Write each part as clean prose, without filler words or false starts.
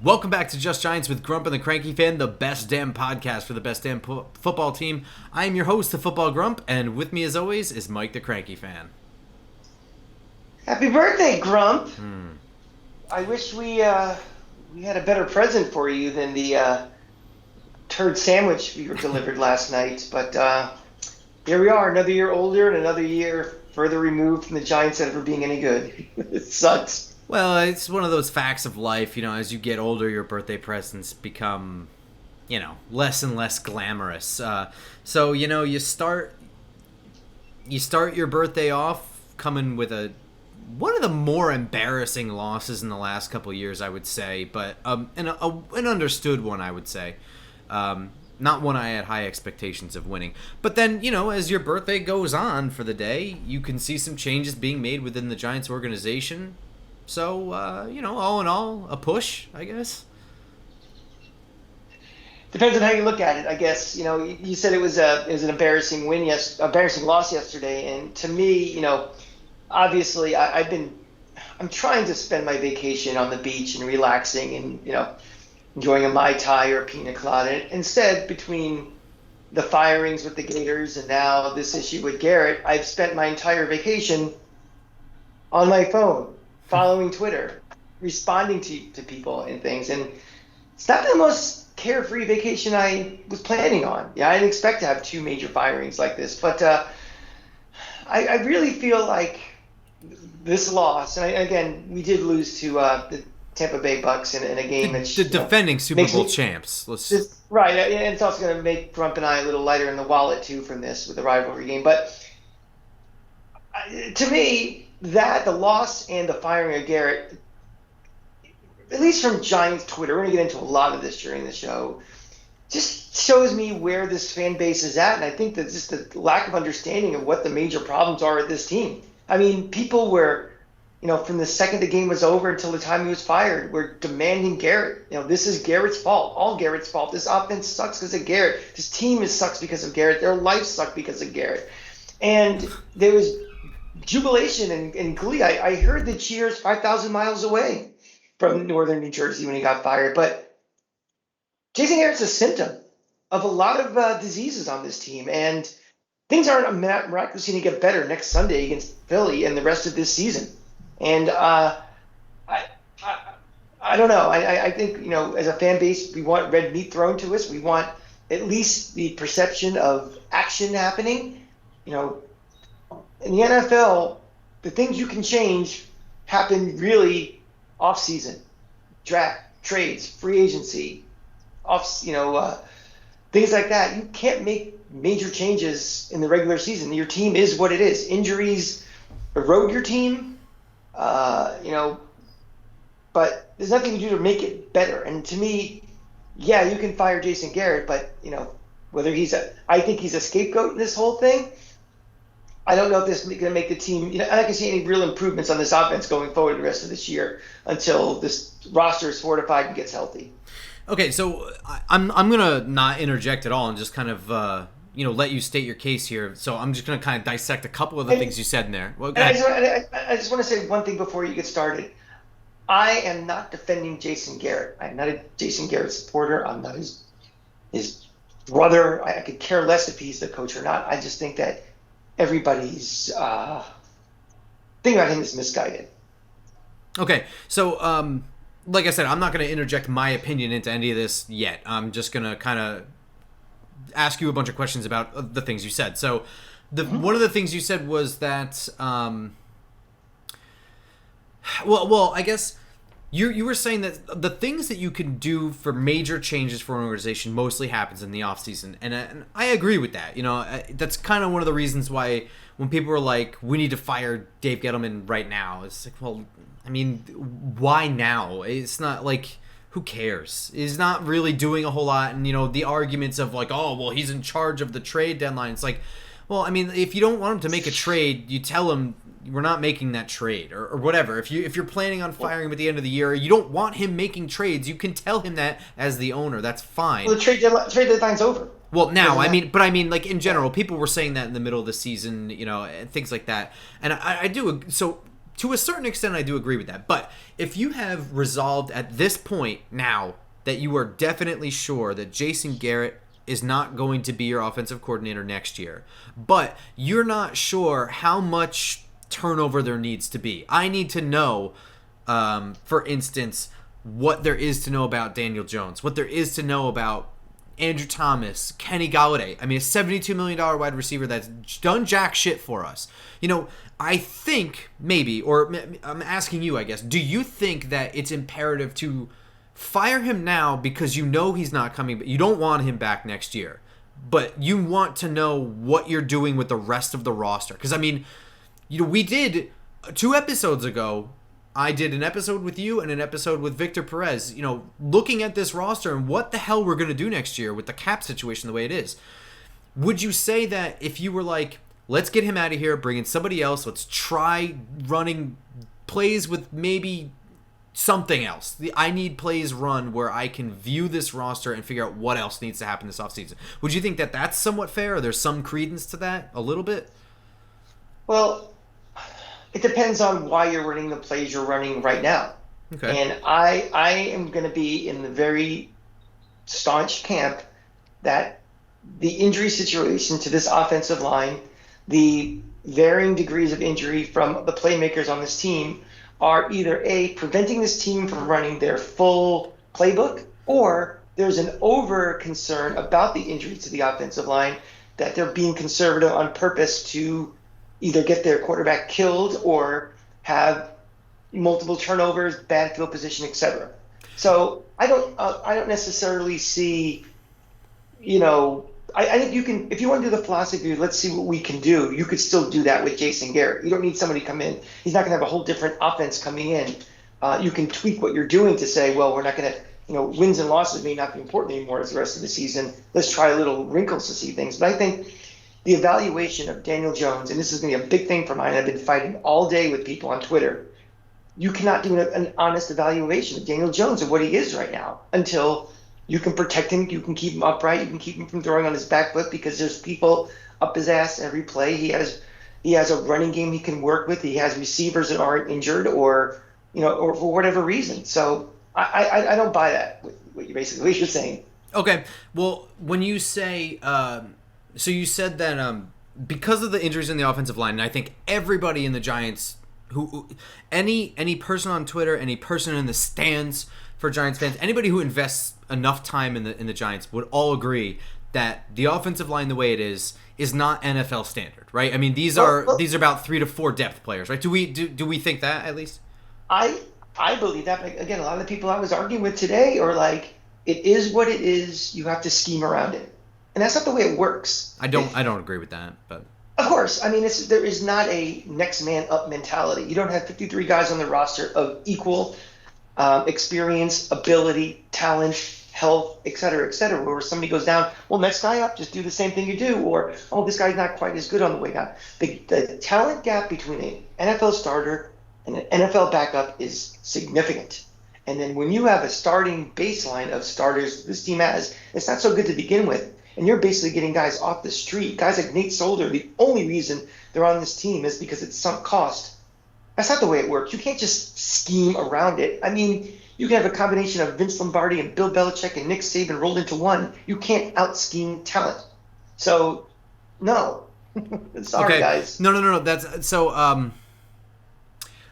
Welcome back to Just Giants with Grump and the Cranky Fan, the best damn podcast for the best damn football team. I am your host, the Football Grump, and with me as always is Mike the Cranky Fan. Happy birthday, Grump! I wish we had a better present for you than the turd sandwich we were delivered last night. But here we are, another year older and another year further removed from the Giants ever being any good. It sucks. Well, it's one of those facts of life, as you get older, your birthday presents become, less and less glamorous. So, you start your birthday off coming with one of the more embarrassing losses in the last couple of years, I would say, but an understood one, I would say. Not one I had high expectations of winning. But then, as your birthday goes on for the day, you can see some changes being made within the Giants organization. So, all in all, a push, I guess. Depends on how you look at it, I guess. You said it was an embarrassing embarrassing loss yesterday, and to me, obviously, I'm trying to spend my vacation on the beach and relaxing and enjoying a Mai Tai or a pina colada. Instead, between the firings with the Gators and now this issue with Garrett, I've spent my entire vacation on my phone, following Twitter, responding to people and things. And it's not the most carefree vacation I was planning on. Yeah, I didn't expect to have two major firings like this. But I really feel like this loss, and again, we did lose to the Tampa Bay Bucks in a game that's the defending Super Bowl champs. Right, and it's also going to make Grump and I a little lighter in the wallet, too, from this with the rivalry game. But to me, the loss and the firing of Garrett, at least from Giants Twitter, we're going to get into a lot of this during the show, just shows me where this fan base is at. And I think that just the lack of understanding of what the major problems are at this team. I mean, people were, from the second the game was over until the time he was fired, were demanding Garrett. This is Garrett's fault, all Garrett's fault. This offense sucks because of Garrett. This team sucks because of Garrett. Their life sucked because of Garrett. And there was jubilation and glee. I heard the cheers 5,000 miles away from northern New Jersey when he got fired. But Jason Garrett's a symptom of a lot of diseases on this team. And things aren't miraculously going to get better next Sunday against Philly and the rest of this season. And I don't know. I think, as a fan base, we want red meat thrown to us. We want at least the perception of action happening. In the NFL, the things you can change happen really off-season. Draft, trades, free agency, things like that. You can't make major changes in the regular season. Your team is what it is. Injuries erode your team, but there's nothing you do to make it better. And to me, yeah, you can fire Jason Garrett, but, whether I think he's a scapegoat in this whole thing. I don't know if this is going to make the team. I'm not going to see any real improvements on this offense going forward the rest of this year until this roster is fortified and gets healthy. Okay, so I'm going to not interject at all and just kind of let you state your case here. So I'm just going to kind of dissect a couple of the things you said in there. Well, I just want to say one thing before you get started. I am not defending Jason Garrett. I'm not a Jason Garrett supporter. I'm not his brother. I could care less if he's the coach or not. I just think that everybody's thing about him is misguided. Okay, so like I said, I'm not going to interject my opinion into any of this yet. I'm just going to kind of ask you a bunch of questions about the things you said. So one of the things you said was that, well, I guess you were saying that the things that you can do for major changes for an organization mostly happens in the offseason. And I agree with that. That's kind of one of the reasons why when people were like, we need to fire Dave Gettleman right now, it's like, well, I mean, why now? It's not like, who cares? He's not really doing a whole lot. And, the arguments of like, oh, well, he's in charge of the trade deadline. It's like, well, I mean, if you don't want him to make a trade, you tell him we're not making that trade or whatever. If you're planning on firing him at the end of the year, you don't want him making trades, you can tell him that as the owner. That's fine. Well, the trade deadline's over. Well, now, I mean, like, in general, people were saying that in the middle of the season, and things like that. And I do. So to a certain extent, I do agree with that. But if you have resolved at this point now that you are definitely sure that Jason Garrett is not going to be your offensive coordinator next year, but you're not sure how much turnover there needs to be. I need to know, for instance, what there is to know about Daniel Jones, what there is to know about Andrew Thomas, Kenny Galladay. I mean, a $72 million wide receiver that's done jack shit for us. I think maybe, or I'm asking you, I guess, do you think that it's imperative to fire him now because you know he's not coming, but you don't want him back next year, but you want to know what you're doing with the rest of the roster? Because, I mean, we did 2 episodes ago, I did an episode with you and an episode with Victor Perez, looking at this roster and what the hell we're going to do next year with the cap situation the way it is. Would you say that if you were like, let's get him out of here, bring in somebody else, let's try running plays with maybe something else. I need plays run where I can view this roster and figure out what else needs to happen this offseason. Would you think that that's somewhat fair, or there's some credence to that a little bit? Well, it depends on why you're running the plays you're running right now. Okay. And I am going to be in the very staunch camp that the injury situation to this offensive line, the varying degrees of injury from the playmakers on this team, are either A, preventing this team from running their full playbook, or there's an over concern about the injury to the offensive line that they're being conservative on purpose to either get their quarterback killed or have multiple turnovers, bad field position, etc. So I don't necessarily see, I think you can, if you want to do the philosophy, let's see what we can do, you could still do that with Jason Garrett. You don't need somebody to come in. He's not going to have a whole different offense coming in. You can tweak what you're doing to say, well, we're not going to, wins and losses may not be important anymore as the rest of the season. Let's try little wrinkles to see things. But I think the evaluation of Daniel Jones, and this is going to be a big thing for mine, I've been fighting all day with people on Twitter. You cannot do an honest evaluation of Daniel Jones and what he is right now until you can protect him, you can keep him upright, you can keep him from throwing on his back foot because there's people up his ass every play. He has a running game he can work with. He has receivers that aren't injured or for whatever reason. So I don't buy that, what you're saying. Okay. Well, when you say, so you said that because of the injuries in the offensive line, and I think everybody in the Giants, any person on Twitter, any person in the stands for Giants fans, anybody who invests enough time in the Giants would all agree that the offensive line, the way it is not NFL standard, right? I mean, these are about 3 to 4 depth players, right? Do we think that at least? I believe that. But again, a lot of the people I was arguing with today are like, it is what it is. You have to scheme around it, and that's not the way it works. I don't agree with that, but. Of course, I mean, there is not a next man up mentality. You don't have 53 guys on the roster of equal experience, ability, talent, health, et cetera, where somebody goes down, well, next guy up, just do the same thing you do, or, oh, this guy's not quite as good on the way down. The talent gap between an NFL starter and an NFL backup is significant. And then when you have a starting baseline of starters this team has, it's not so good to begin with. And you're basically getting guys off the street. Guys like Nate Solder, the only reason they're on this team is because it's sunk cost. That's not the way it works. You can't just scheme around it. I mean, you can have a combination of Vince Lombardi and Bill Belichick and Nick Saban rolled into one. You can't out-scheme talent. So, no. Sorry, guys. No. That's so.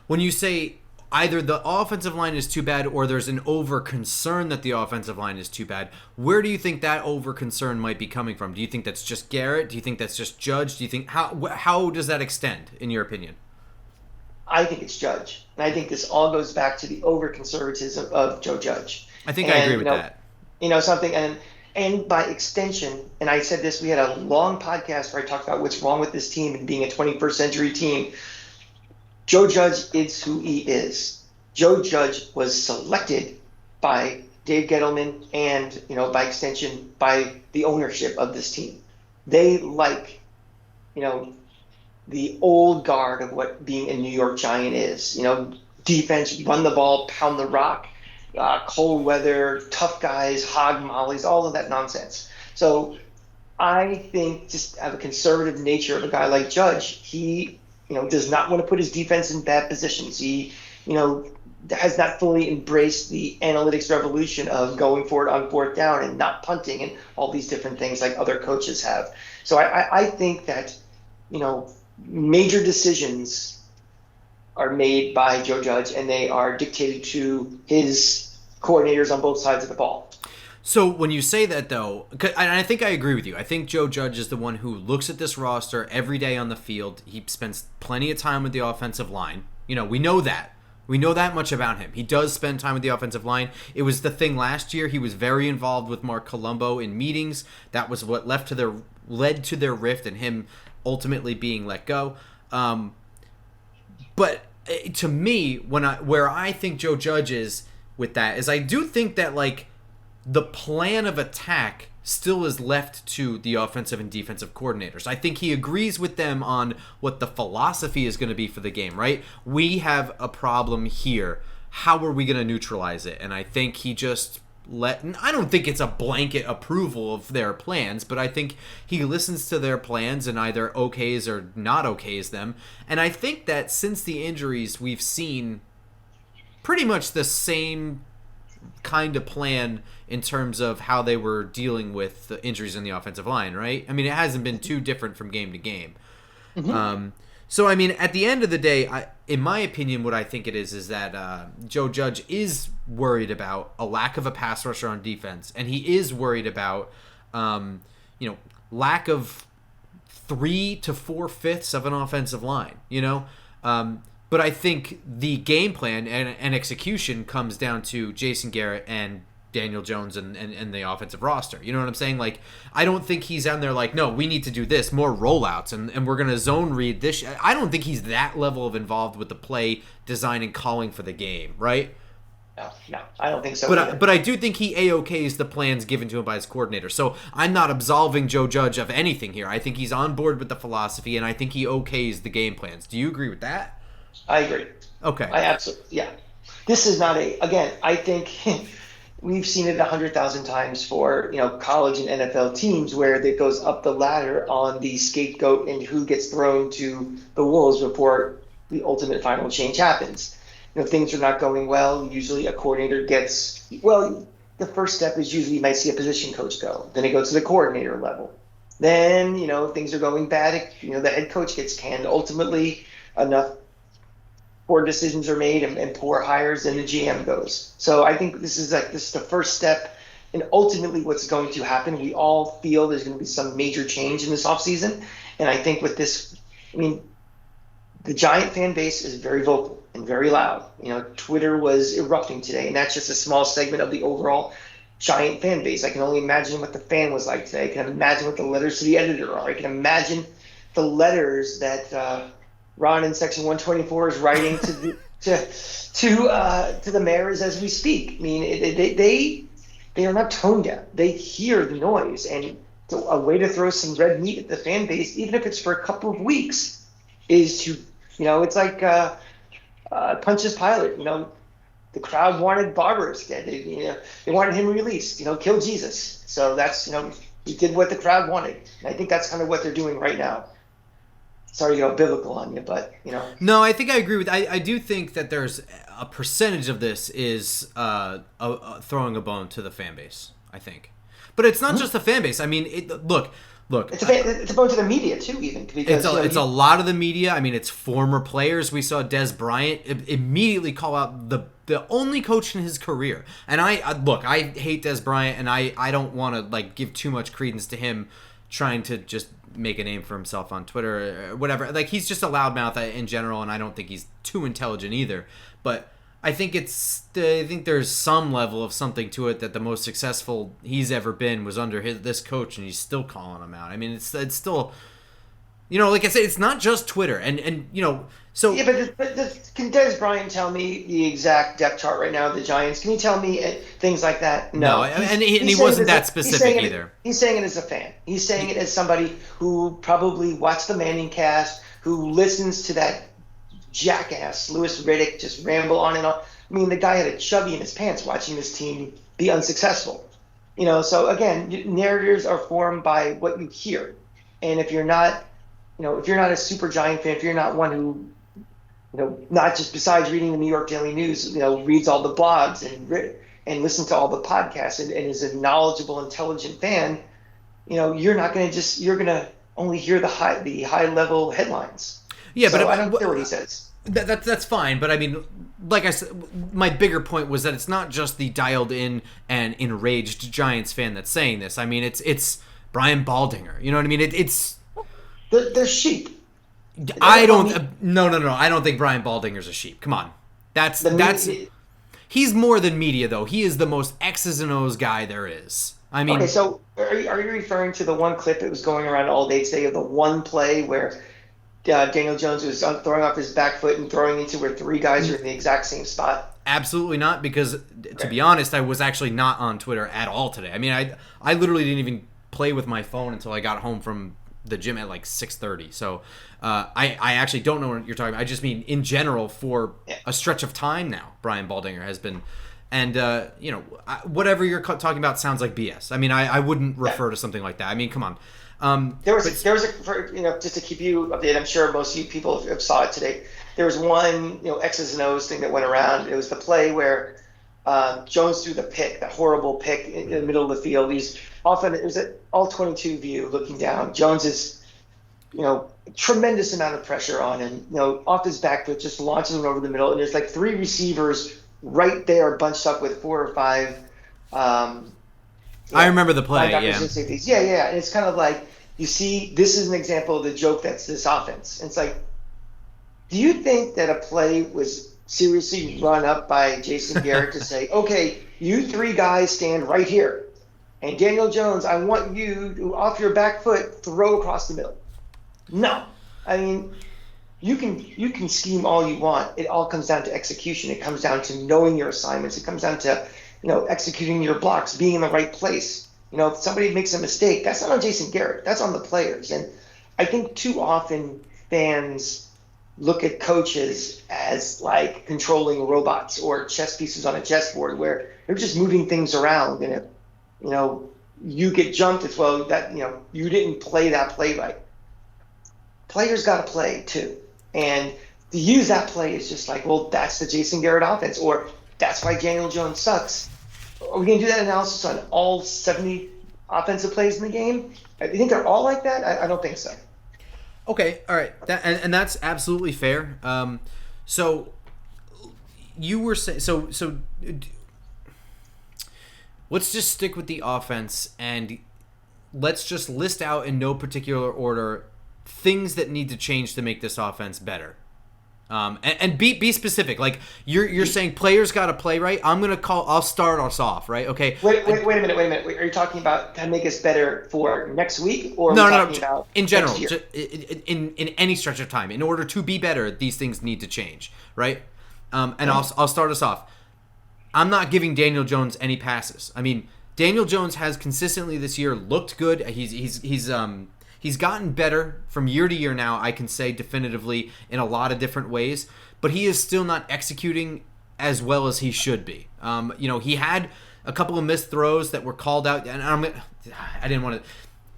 When you say either the offensive line is too bad or there's an over concern that the offensive line is too bad, where do you think that over concern might be coming from? Do you think that's just Garrett? Do you think that's just Judge? Do you think how does that extend in your opinion? I think it's Judge. And I think this all goes back to the over conservatism of Joe Judge. I think I agree with that. Something and by extension, and I said this, we had a long podcast where I talked about what's wrong with this team and being a 21st century team. Joe Judge is who he is. Joe Judge was selected by Dave Gettleman and, by extension, by the ownership of this team. They like, the old guard of what being a New York Giant is. Defense, run the ball, pound the rock, cold weather, tough guys, hog mollies, all of that nonsense. So I think just out of a conservative nature of a guy like Judge, he does not want to put his defense in bad positions. He, has not fully embraced the analytics revolution of going for it on fourth down and not punting and all these different things like other coaches have. So I think that, major decisions are made by Joe Judge, and they are dictated to his coordinators on both sides of the ball. So when you say that, though, and I think I agree with you. I think Joe Judge is the one who looks at this roster every day on the field. He spends plenty of time with the offensive line. We know that. We know that much about him. He does spend time with the offensive line. It was the thing last year. He was very involved with Mark Colombo in meetings. That was what led to their rift and him ultimately being let go. But to me, where I think Joe Judge is with that is I do think that the plan of attack still is left to the offensive and defensive coordinators. I think he agrees with them on what the philosophy is going to be for the game, right? We have a problem here. How are we going to neutralize it? And I think he just I don't think it's a blanket approval of their plans, but I think he listens to their plans and either okays or not okays them. And I think that since the injuries, we've seen pretty much the same kind of plan in terms of how they were dealing with the injuries in the offensive line, right? I mean, it hasn't been too different from game to game. Mm-hmm. So, I mean, at the end of the day, in my opinion, what I think it is that Joe Judge is worried about a lack of a pass rusher on defense, and he is worried about, lack of 3 to 4/5 of an offensive line, But I think the game plan and execution comes down to Jason Garrett and Daniel Jones and the offensive roster. You know what I'm saying? I don't think he's on there no, we need to do this, more rollouts, and we're going to zone read this. I don't think he's that level of involved with the play design and calling for the game, right? No, I don't think so. But I do think he A-OKs the plans given to him by his coordinator. So I'm not absolving Joe Judge of anything here. I think he's on board with the philosophy, and I think he okays the game plans. Do you agree with that? I agree. Okay. I absolutely, yeah. This is not again, I think we've seen it 100,000 times for, college and NFL teams where it goes up the ladder on the scapegoat and who gets thrown to the wolves before the ultimate final change happens. Things are not going well. Usually a coordinator the first step is usually you might see a position coach go. Then it goes to the coordinator level. Then, things are going bad. The head coach gets canned. Ultimately, enough poor decisions are made and poor hires, and the GM goes. So I think this is the first step, and ultimately what's going to happen. We all feel there's going to be some major change in this offseason, and I think with this, the Giant fan base is very vocal and very loud. Twitter was erupting today, and that's just a small segment of the overall Giant fan base. I can only imagine what the fan was like today. I can imagine what the letters to the editor are. I can imagine the letters that Ron in Section 124 is writing to the mayors as we speak. I mean, they are not tone deaf. They hear the noise, and a way to throw some red meat at the fan base, even if it's for a couple of weeks, is to, it's like Pontius Pilate. The crowd wanted Barbaras dead. They wanted him released. Kill Jesus. So that's he did what the crowd wanted. And I think that's kind of what they're doing right now. Sorry to go biblical on you, but No, I think I agree with. I do think that there's a percentage of this is throwing a bone to the fan base. I think, but it's not just the fan base. I mean, look. It's a bone to the media too, even because it's a lot of the media. I mean, it's former players. We saw Des Bryant immediately call out the only coach in his career. And I hate Des Bryant, and I don't want to give too much credence to him trying to just make a name for himself on Twitter or whatever. He's just a loudmouth in general, and I don't think he's too intelligent either. But I think there's some level of something to it that the most successful he's ever been was under this coach, and he's still calling him out. I mean, it's still, like I said, it's not just Twitter, and so yeah. But can Des Bryant tell me the exact depth chart right now of the Giants? Can you tell me things like that? No, and he wasn't that specific either. He's saying it as a fan. He's saying it as somebody who probably watched the Manning cast, who listens to that jackass Louis Riddick just ramble on and on. I mean, the guy had a chubby in his pants watching this team be unsuccessful. So again, narratives are formed by what you hear, and if you're not if you're not a super Giant fan, if you're not one who, not just besides reading the New York Daily News, reads all the blogs and listens to all the podcasts and is a knowledgeable, intelligent fan, you're not going to you're going to only hear the high level headlines. Yeah, so but I don't care what he says. That's fine, but I mean, like I said, my bigger point was that it's not just the dialed in and enraged Giants fan that's saying this. I mean, it's Brian Baldinger. You know what I mean? They're sheep. I don't. No. I don't think Brian Baldinger's a sheep. Come on, that's. He's more than media, though. He is the most X's and O's guy there is. I mean, okay. So are you referring to the one clip that was going around all day today of the one play where Daniel Jones was throwing off his back foot and throwing into where three guys are in the exact same spot? Absolutely not, because to be honest, I was actually not on Twitter at all today. I mean, I literally didn't even play with my phone until I got home from the gym at like 6:30. So I actually don't know what you're talking about. I just mean in general for a stretch of time now, Brian Baldinger has been, and whatever you're talking about sounds like BS. I mean, I wouldn't refer to something like that. I mean, come on. There was just to keep you updated. I'm sure most of you people have saw it today. There was one X's and O's thing that went around. It was the play where Jones threw the pick, that horrible pick in the middle of the field. It was an all 22 view looking down. Jones is tremendous amount of pressure on him. Off his back foot, just launches him over the middle, and there's like three receivers right there bunched up with 4 or 5. I remember the play. Yeah. And it's kind of like, you see, this is an example of the joke that's this offense. And it's like, do you think that a play was seriously run up by Jason Garrett to say, okay, you three guys stand right here, and Daniel Jones, I want you to, off your back foot, throw across the middle? No. I mean, you can scheme all you want. It all comes down to execution. It comes down to knowing your assignments. It comes down to executing your blocks, being in the right place. If somebody makes a mistake, that's not on Jason Garrett. That's on the players. And I think too often fans look at coaches as like controlling robots or chess pieces on a chessboard where they're just moving things around. And if, you get jumped, it's, well, that, you didn't play that play right. Players got to play too. And to use that play is just like, well, that's the Jason Garrett offense, or that's why Daniel Jones sucks. Are we going to do that analysis on all 70 offensive plays in the game? Do you think they're all like that? I don't think so. Okay, all right. And that's absolutely fair. So you were saying, so let's just stick with the offense and let's just list out in no particular order things that need to change to make this offense better. And be specific. Like you're saying players got to play right. I'll start us off, right? Okay. Wait a minute. Are you talking about to make us better for next week, or no, about in general, in any stretch of time? In order to be better, these things need to change, right? And I'll start us off. I'm not giving Daniel Jones any passes. I mean, Daniel Jones has consistently this year looked good. He's gotten better from year to year now, I can say definitively, in a lot of different ways, but he is still not executing as well as he should be. He had a couple of missed throws that were called out, and I didn't want to.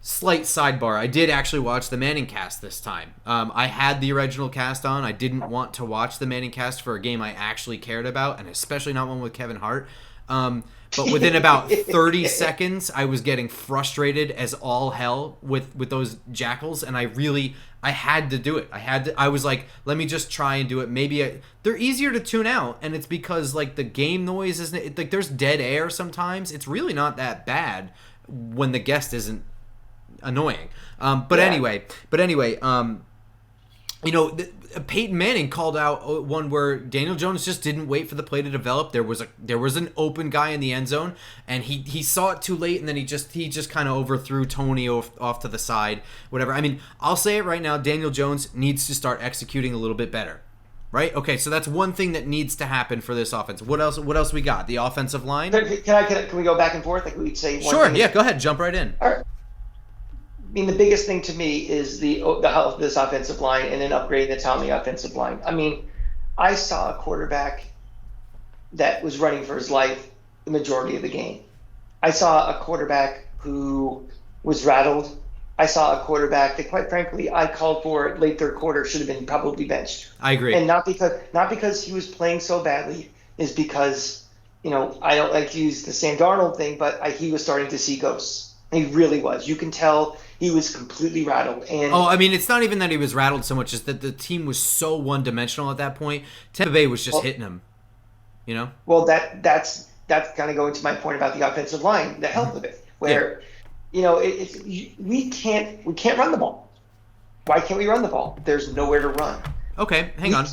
Slight sidebar, I did actually watch the Manning cast this time. I had the original cast on. I didn't want to watch the Manning cast for a game I actually cared about, and especially not one with Kevin Hart. But within about 30 seconds, I was getting frustrated as all hell with those jackals, and I had to do it. I was like, let me just try and do it. They're easier to tune out, and it's because like the game noise isn't like there's dead air sometimes. It's really not that bad when the guest isn't annoying. Anyway, Peyton Manning called out one where Daniel Jones just didn't wait for the play to develop. There was an open guy in the end zone, and he saw it too late, and then he just kind of overthrew Tony off to the side, whatever. I mean, I'll say it right now, Daniel Jones needs to start executing a little bit better. Right? Okay, so that's one thing that needs to happen for this offense. What else we got? The offensive line? Can we go back and forth? Like we'd say one Sure, thing? Yeah, go ahead, jump right in. All right. I mean, the biggest thing to me is the health of this offensive line and then upgrading the talent on the offensive line. I mean, I saw a quarterback that was running for his life the majority of the game. I saw a quarterback who was rattled. I saw a quarterback that, quite frankly, I called for late third quarter should have been probably benched. I agree. And not because he was playing so badly, is because, I don't like to use the Sam Darnold thing, but he was starting to see ghosts. He really was. You can tell he was completely rattled. And I mean, it's not even that he was rattled so much as that the team was so one-dimensional at that point. Tampa Bay was just hitting him, Well, that's kind of going to my point about the offensive line, the health of it, where we can't run the ball. Why can't we run the ball? There's nowhere to run. Okay, hang on.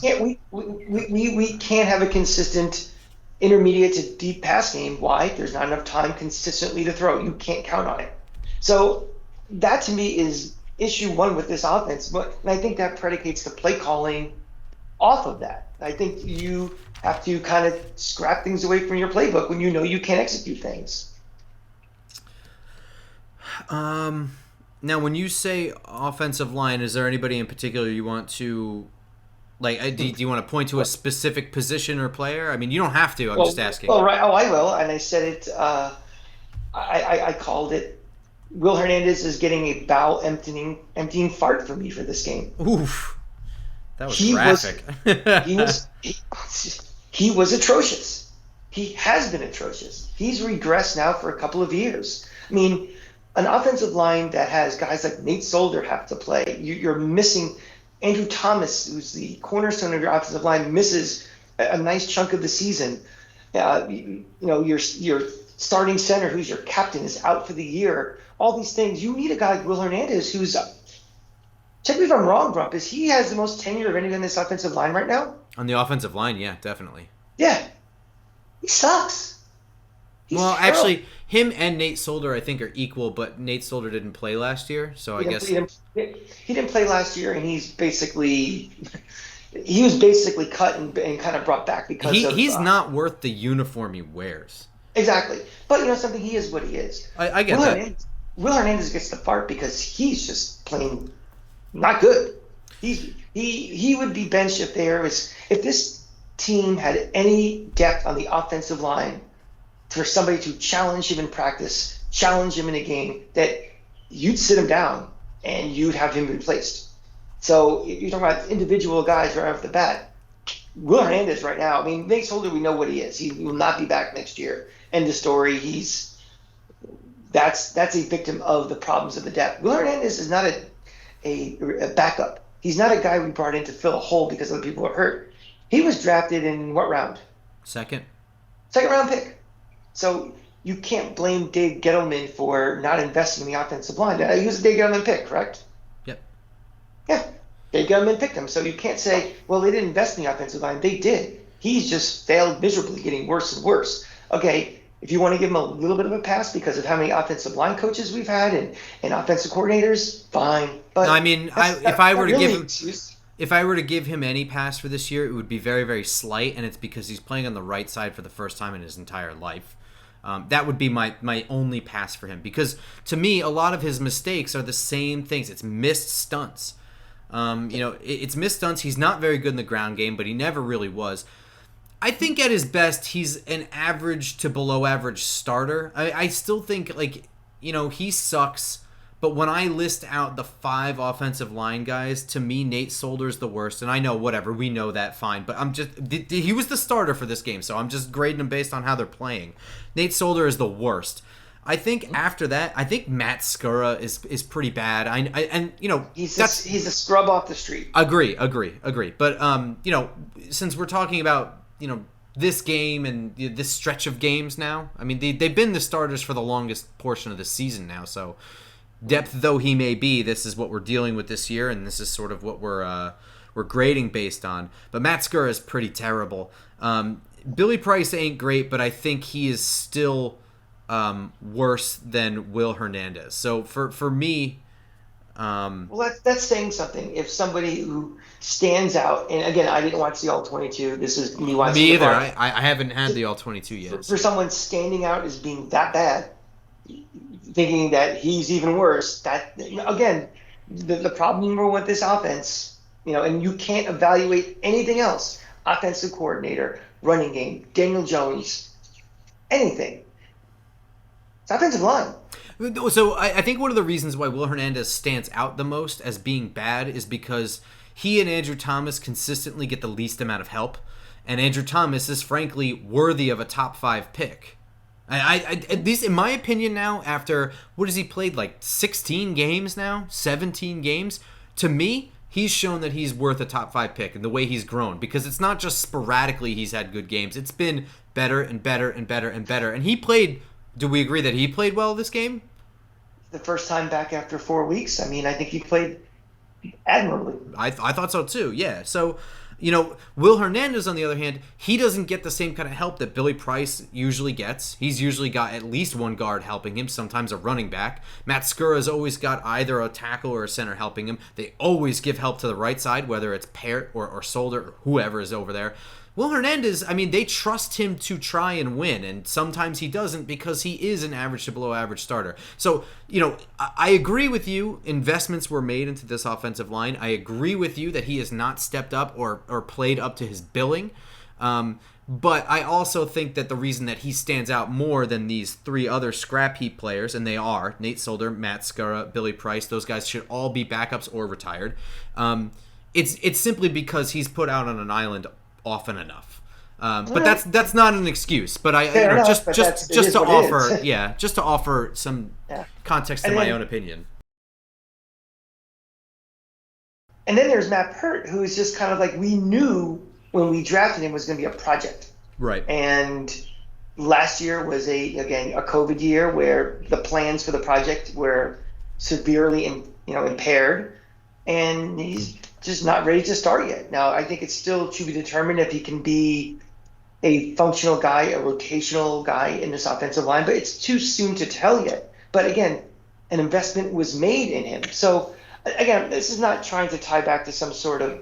We can't have a consistent intermediate to deep pass game. Why? There's not enough time consistently to throw. You can't count on it. So that to me is issue one with this offense. And I think that predicates the play calling off of that. I think you have to kind of scrap things away from your playbook when you can't execute things. Now, when you say offensive line, is there anybody in particular you want to, do you want to point to a specific position or player? I mean, you don't have to. I'm just asking. Well, right. Oh, I will. And I said it. I called it. Will Hernandez is getting a bowel emptying fart for me for this game. Oof, that was graphic. He was atrocious. He has been atrocious. He's regressed now for a couple of years. I mean, an offensive line that has guys like Nate Solder have to play. You're missing Andrew Thomas, who's the cornerstone of your offensive line, misses a nice chunk of the season. Your starting center, who's your captain, is out for the year. All these things. You need a guy like Will Hernandez, who's check me if I'm wrong, Grump. Is he has the most tenure of anyone in this offensive line right now? On the offensive line, yeah, definitely. Yeah, he sucks. He's terrible. Actually, him and Nate Solder, I think, are equal, but Nate Solder didn't play last year, so I guess... He didn't play last year, and he was basically cut and kind of brought back because he's not worth the uniform he wears. Exactly. But, something, he is what he is. I get that. Will Hernandez gets the fart because he's just plain not good. He would be benched if this team had any depth on the offensive line for somebody to challenge him in practice, challenge him in a game, that you'd sit him down and you'd have him replaced. So you're talking about individual guys right off the bat. Will Hernandez right now, I mean, Nate Solder, we know what he is. He will not be back next year. End of story. That's a victim of the problems of the depth. Will Hernandez is not a backup. He's not a guy we brought in to fill a hole because other people are hurt. He was drafted in what round? Second round pick. So you can't blame Dave Gettleman for not investing in the offensive line. He was a Dave Gettleman pick, correct? Yep. Yeah. Dave Gettleman picked him. So you can't say, well, they didn't invest in the offensive line. They did. He's just failed miserably, getting worse and worse. Okay, if you want to give him a little bit of a pass because of how many offensive line coaches we've had and offensive coordinators, fine. But no, I mean, if I were to give him any pass for this year, it would be very, very slight, and it's because he's playing on the right side for the first time in his entire life. That would be my only pass for him, because to me, a lot of his mistakes are the same things. It's missed stunts. It's missed stunts. He's not very good in the ground game, but he never really was. I think at his best, he's an average to below average starter. I still think, he sucks. But when I list out the 5 offensive line guys, to me, Nate Solder's the worst. And I know, whatever, we know that, fine. But he was the starter for this game, so I'm just grading him based on how they're playing. Nate Solder is the worst. I think after that, I think Matt Skura is pretty bad. He's a scrub off the street. Agree. But since we're talking about this game and this stretch of games now, I mean they've been the starters for the longest portion of the season now. So depth though he may be, this is what we're dealing with this year, and this is sort of what we're grading based on. But Matt Skura is pretty terrible. Billy Price ain't great, but I think he is still worse than Will Hernandez. So for me, well, that's saying something. If somebody who stands out, and again, I didn't watch the All-22. This is me watching. Me either. I haven't had the All-22 yet. For someone standing out as being that bad, thinking that he's even worse, that again, the problem number one with this offense, and you can't evaluate anything else. Offensive coordinator, running game, Daniel Jones, anything. It's offensive line. So I think one of the reasons why Will Hernandez stands out the most as being bad is because he and Andrew Thomas consistently get the least amount of help, and Andrew Thomas is frankly worthy of a top 5 pick. I at least in my opinion now, after what has he played, like 16 games now, 17 games, to me he's shown that he's worth a top 5 pick and the way he's grown, because it's not just sporadically he's had good games. It's been better and better and better and better. And he played, do we agree that he played well this game? The first time back after 4 weeks. I mean, I think he played admirably. I thought so too, yeah. So, Will Hernandez, on the other hand, he doesn't get the same kind of help that Billy Price usually gets. He's usually got at least one guard helping him, sometimes a running back. Matt Skura's always got either a tackle or a center helping him. They always give help to the right side, whether it's Parrott or Solder or whoever is over there. Will Hernandez, I mean, they trust him to try and win, and sometimes he doesn't because he is an average to below average starter. So, I agree with you. Investments were made into this offensive line. I agree with you that he has not stepped up or played up to his billing. But I also think that the reason that he stands out more than these 3 other scrap heap players, and they are Nate Solder, Matt Skura, Billy Price, those guys should all be backups or retired. It's simply because he's put out on an island often enough, but that's not an excuse. But just to offer some context to my own opinion. And then there's Matt Peart, who is just kind of like, we knew when we drafted him was going to be a project, right? And last year was a COVID year where the plans for the project were severely impaired, and he's just not ready to start yet. Now, I think it's still to be determined if he can be a functional guy, a rotational guy in this offensive line, but it's too soon to tell yet. But again, an investment was made in him. So again, this is not trying to tie back to some sort of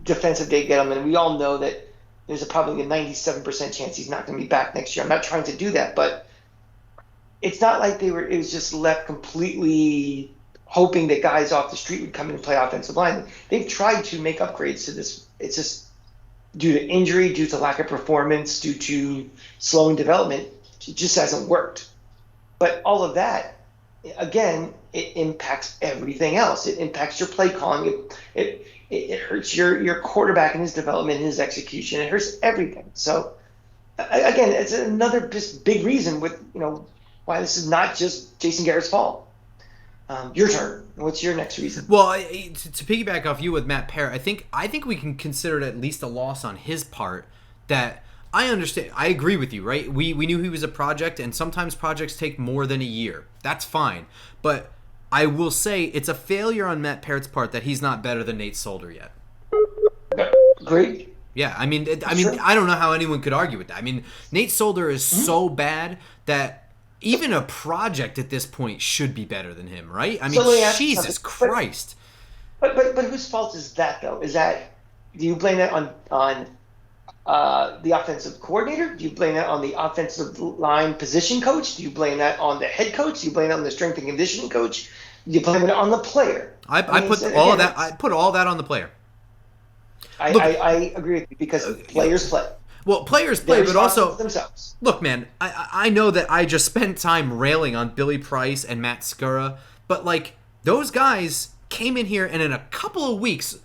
defensive day gentleman. We all know that there's probably a 97% chance he's not going to be back next year. I'm not trying to do that, but it's not like it was just left completely hoping that guys off the street would come in and play offensive line. They've tried to make upgrades to this. It's just due to injury, due to lack of performance, due to slowing development, it just hasn't worked. But all of that, again, it impacts everything else. It impacts your play calling. It hurts your quarterback in his development, in his execution. It hurts everything. So again, it's another just big reason why this is not just Jason Garrett's fault. Your turn. What's your next reason? Well, to piggyback off you with Matt Parrott, I think we can consider it at least a loss on his part. That I understand. I agree with you, right? We knew he was a project, and sometimes projects take more than a year. That's fine. But I will say it's a failure on Matt Parrott's part that he's not better than Nate Solder yet. Great. Yeah, I mean, I don't know how anyone could argue with that. I mean, Nate Solder is so bad that even a project at this point should be better than him, right? I mean, Jesus Christ. But whose fault is that, though? Do you blame that on the offensive coordinator? Do you blame that on the offensive line position coach? Do you blame that on the head coach? Do you blame it on the strength and conditioning coach? Do you blame it on the player? I put all that on the player. I agree with you because players play. Well, players play, but also themselves. Look, man, I know that I just spent time railing on Billy Price and Matt Skura, but like those guys came in here and in a couple of weeks,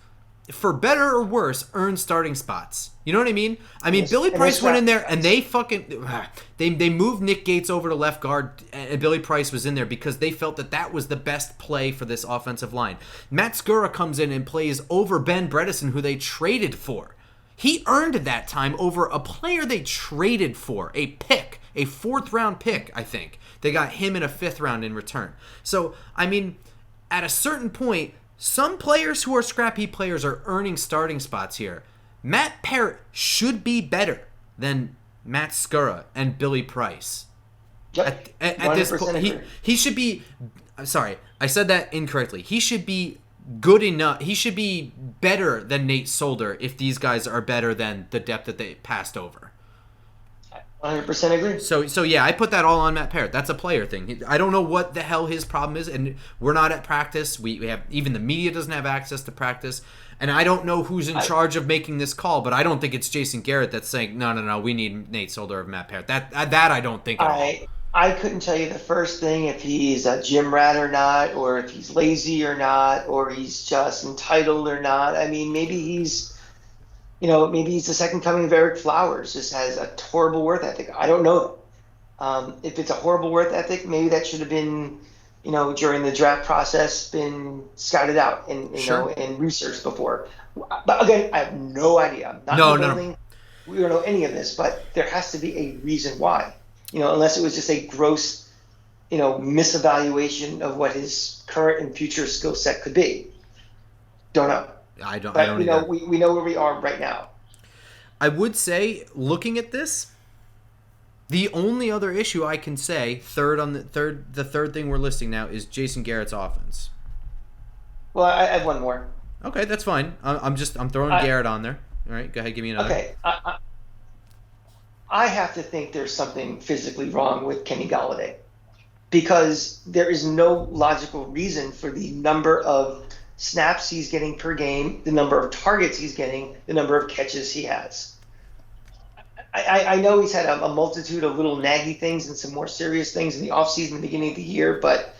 for better or worse, earned starting spots. You know what I mean? I mean, Billy Price went in there and they moved Nick Gates over to left guard, and Billy Price was in there because they felt that was the best play for this offensive line. Matt Skura comes in and plays over Ben Bredesen, who they traded for. He earned that time over a player they traded for, a 4th round pick, I think. They got him in a 5th round in return. So, I mean, at a certain point, some players who are scrappy players are earning starting spots here. Matt Parrott should be better than Matt Skura and Billy Price. Yep. At this point, he should be. I'm sorry, I said that incorrectly. He should be good enough. He should be better than Nate Solder if these guys are better than the depth that they passed over. 100% agree. So yeah, I put that all on Matt Parrott. That's a player thing. I don't know what the hell his problem is, and we're not at practice. We have, even the media doesn't have access to practice, and I don't know who's in charge of making this call, but I don't think it's Jason Garrett that's saying no, we need Nate Solder or Matt Parrott. That I don't think at all. I couldn't tell you the first thing if he's a gym rat or not, or if he's lazy or not, or he's just entitled or not. I mean, maybe he's the second coming of Eric Flowers, just has a horrible work ethic. I don't know. If it's a horrible work ethic, maybe that should have been, during the draft process, been scouted out and Sure. and researched before. But again, I have no idea. I'm not in No, the no, no. building. We don't know any of this, but there has to be a reason why. Unless it was just a gross, misevaluation of what his current and future skill set could be. Don't know. I But don't either. we know where we are right now. I would say, looking at this, the only other issue I can say, the third thing we're listing now is Jason Garrett's offense. Well, I have one more. Okay, that's fine. I'm throwing I, Garrett on there. All right, go ahead, give me another. okay, I have to think there's something physically wrong with Kenny Galladay because there is no logical reason for the number of snaps he's getting per game, the number of targets he's getting, the number of catches he has. I know he's had a multitude of little naggy things and some more serious things in the offseason, the beginning of the year, but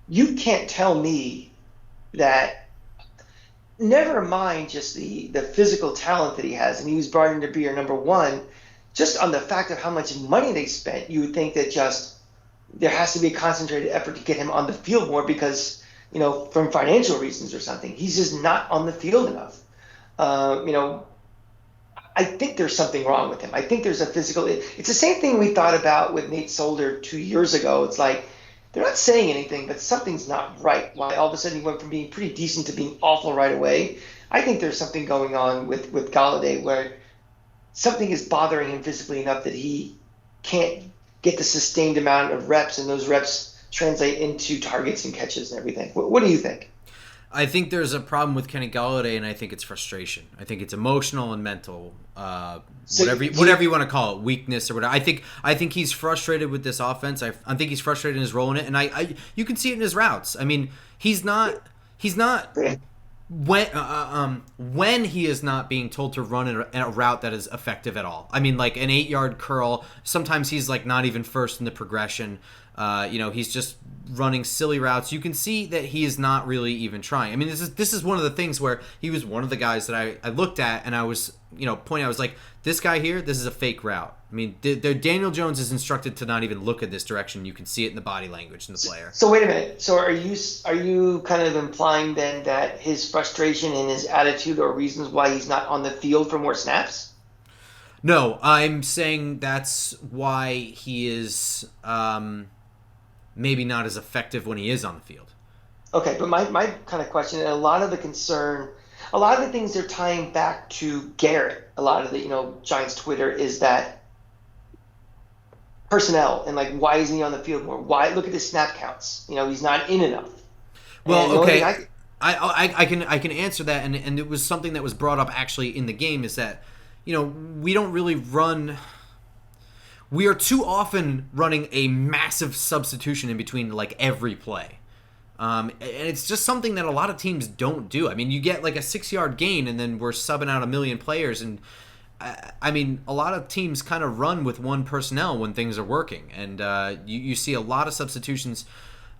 you can't tell me that, never mind just the physical talent that he has, and he was brought in to be your number one, just on the fact of how much money they spent, you would think that just there has to be a concentrated effort to get him on the field more because, from financial reasons or something. He's just not on the field enough. I think there's something wrong with him. I think there's a physical. It's the same thing we thought about with Nate Solder 2 years ago. It's like they're not saying anything, but something's not right. Why all of a sudden he went from being pretty decent to being awful right away? I think there's something going on with Galladay where something is bothering him physically enough that he can't get the sustained amount of reps, and those reps translate into targets and catches and everything. What do you think? I think there's a problem with Kenny Galladay, and I think it's frustration. I think it's emotional and mental, So, whatever you want to call it, weakness or whatever. I think he's frustrated with this offense. I think he's frustrated in his role in it, and you can see it in his routes. I mean, he's not when he is not being told to run in a route that is effective at all. I mean, like an 8-yard curl. Sometimes he's like not even first in the progression. He's just running silly routes. You can see that he is not really even trying. I mean, this is one of the things where he was one of the guys that I looked at and I was, pointing. I was like, this guy here, this is a fake route. I mean, Daniel Jones is instructed to not even look at this direction. You can see it in the body language in the player. So wait a minute. So are you kind of implying then that his frustration and his attitude are reasons why he's not on the field for more snaps? No, I'm saying that's why he is maybe not as effective when he is on the field. Okay, but my kind of question, and a lot of the things they're tying back to Garrett, a lot of the, Giants Twitter is that personnel and like why isn't he on the field more? Why look at his snap counts? He's not in enough. Well, okay, I can answer that, and it was something that was brought up actually in the game is that we don't really run. We are too often running a massive substitution in between like every play. And it's just something that a lot of teams don't do. I mean, you get like a 6-yard gain and then we're subbing out a million players. And I mean, a lot of teams kind of run with one personnel when things are working. And you see a lot of substitutions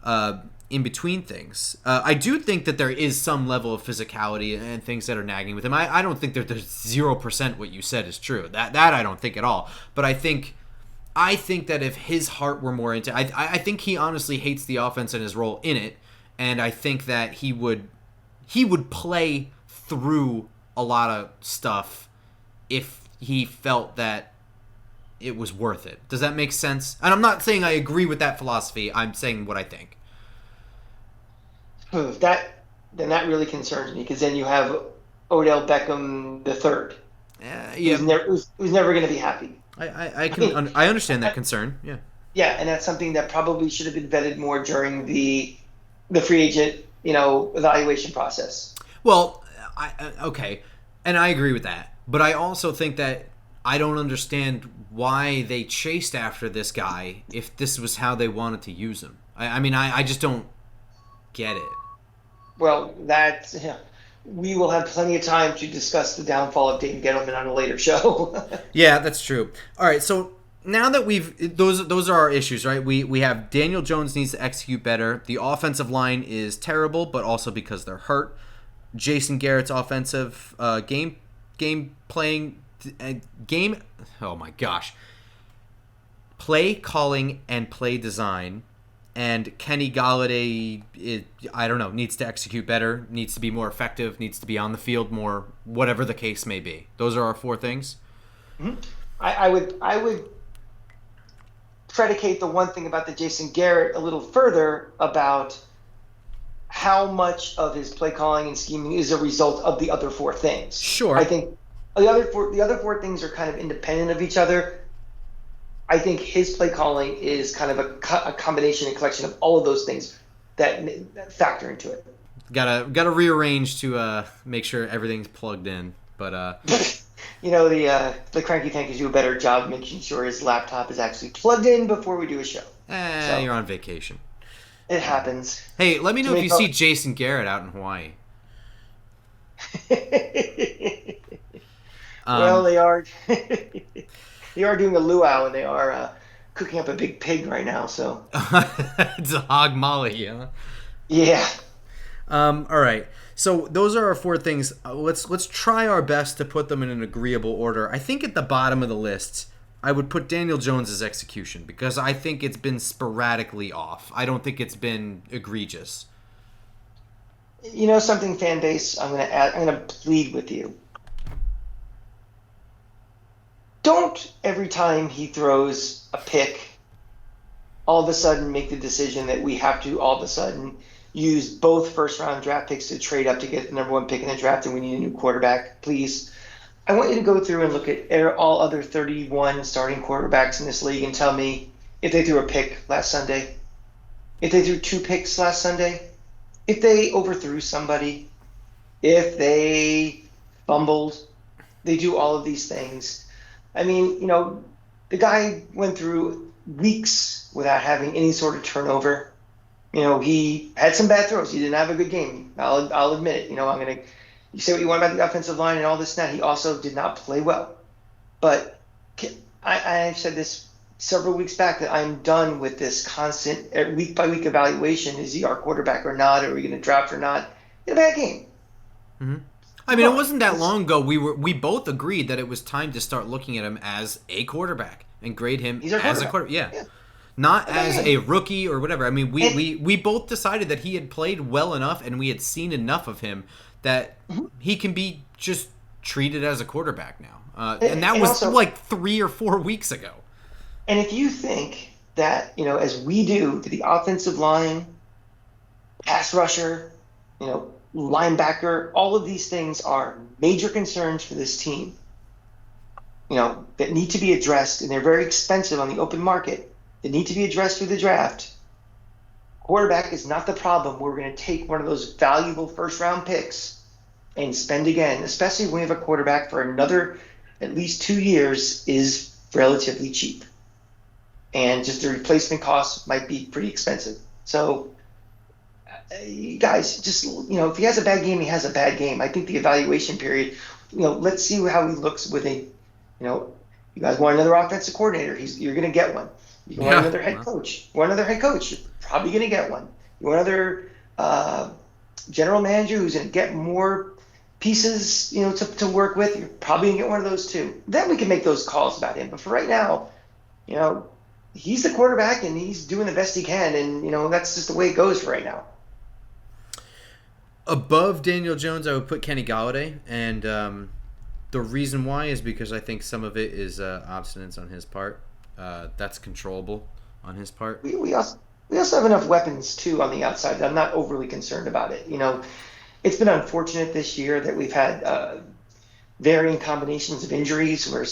in between things. I do think that there is some level of physicality and things that are nagging with him. I don't think that there's 0% what you said is true. That I don't think at all. But I think that if his heart were more into, I think he honestly hates the offense and his role in it, and I think that he would play through a lot of stuff if he felt that it was worth it. Does that make sense? And I'm not saying I agree with that philosophy. I'm saying what I think. That really concerns me because then you have Odell Beckham the third, Yeah, who's never going to be happy. I understand that concern. Yeah. Yeah, and that's something that probably should have been vetted more during the free agent, evaluation process. Well, okay, and I agree with that, but I also think that I don't understand why they chased after this guy if this was how they wanted to use him. I mean, I just don't get it. Well, we will have plenty of time to discuss the downfall of David Gettleman on a later show. Yeah, that's true. All right, so now that those are our issues, right? We have Daniel Jones needs to execute better. The offensive line is terrible, but also because they're hurt. Jason Garrett's offensive game playing game. Oh my gosh. Play calling and play design, and Kenny Galladay, I don't know, needs to execute better, needs to be more effective, needs to be on the field more, whatever the case may be. Those are our 4 things. Mm-hmm. I would predicate the one thing about the Jason Garrett a little further about how much of his play calling and scheming is a result of the other 4 things. Sure. I think the other four things are kind of independent of each other. I think his play calling is kind of a combination and collection of all of those things that factor into it. Gotta rearrange to make sure everything's plugged in, but the Cranky Fan could do a better job making sure his laptop is actually plugged in before we do a show. You're on vacation. It happens. Hey, let me know if you see Jason Garrett out in Hawaii. Well, they are doing a luau, and they are cooking up a big pig right now. So it's a hog molly, huh? Yeah. All right. So those are our 4 things. Let's try our best to put them in an agreeable order. I think at the bottom of the list, I would put Daniel Jones's execution because I think it's been sporadically off. I don't think it's been egregious. You know something, fan base? I'm gonna plead with you. Don't every time he throws a pick, all of a sudden make the decision that we have to all of a sudden use both first-round draft picks to trade up to get the number 1 pick in the draft, and we need a new quarterback, please. I want you to go through and look at all other 31 starting quarterbacks in this league and tell me if they threw a pick last Sunday, if they threw 2 picks last Sunday, if they overthrew somebody, if they fumbled. They do all of these things. I mean, the guy went through weeks without having any sort of turnover. He had some bad throws. He didn't have a good game. I'll admit it. You say what you want about the offensive line and all this and that. He also did not play well. But I've said this several weeks back that I'm done with this constant week-by-week evaluation. Is he our quarterback or not? Are we going to draft or not? He had a bad game. Mm-hmm. I mean, it wasn't that long ago. We both agreed that it was time to start looking at him as a quarterback and grade him as a quarterback. Yeah. Not as a rookie or whatever. I mean, we both decided that he had played well enough and we had seen enough of him that he can be just treated as a quarterback now. And that was also, like 3 or 4 weeks ago. And if you think that, as we do to the offensive line, pass rusher, linebacker, all of these things are major concerns for this team, that need to be addressed, and they're very expensive on the open market. They need to be addressed through the draft. Quarterback is not the problem. We're going to take one of those valuable first-round picks and spend again, especially when we have a quarterback for another at least 2 years is relatively cheap. And just the replacement cost might be pretty expensive. So, you guys, just, if he has a bad game, he has a bad game. I think the evaluation period, let's see how he looks with you guys want another offensive coordinator. You're going to get one. You want another head coach. You want another head coach. You're probably going to get one. You want another general manager who's going to get more pieces, to work with. You're probably going to get one of those too. Then we can make those calls about him. But for right now, he's the quarterback and he's doing the best he can. And, that's just the way it goes for right now. Above Daniel Jones, I would put Kenny Galladay. And the reason why is because I think some of it is obstinance on his part. That's controllable on his part. We also have enough weapons too on the outside that I'm not overly concerned about it. It's been unfortunate this year that we've had varying combinations of injuries. Where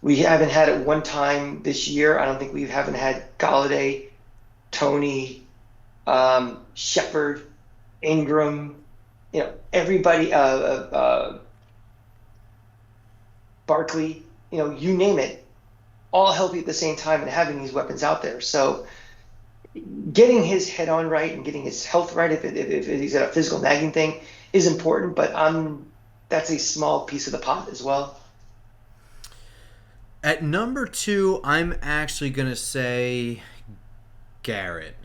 we haven't had at one time this year. I don't think we haven't had Galladay, Tony, Shepard, Ingram. Everybody. Barkley. You name it. All healthy at the same time and having these weapons out there. So getting his head on right and getting his health right, if he's got a physical nagging thing, is important, but that's a small piece of the pot as well. At number 2, I'm actually going to say Garrett.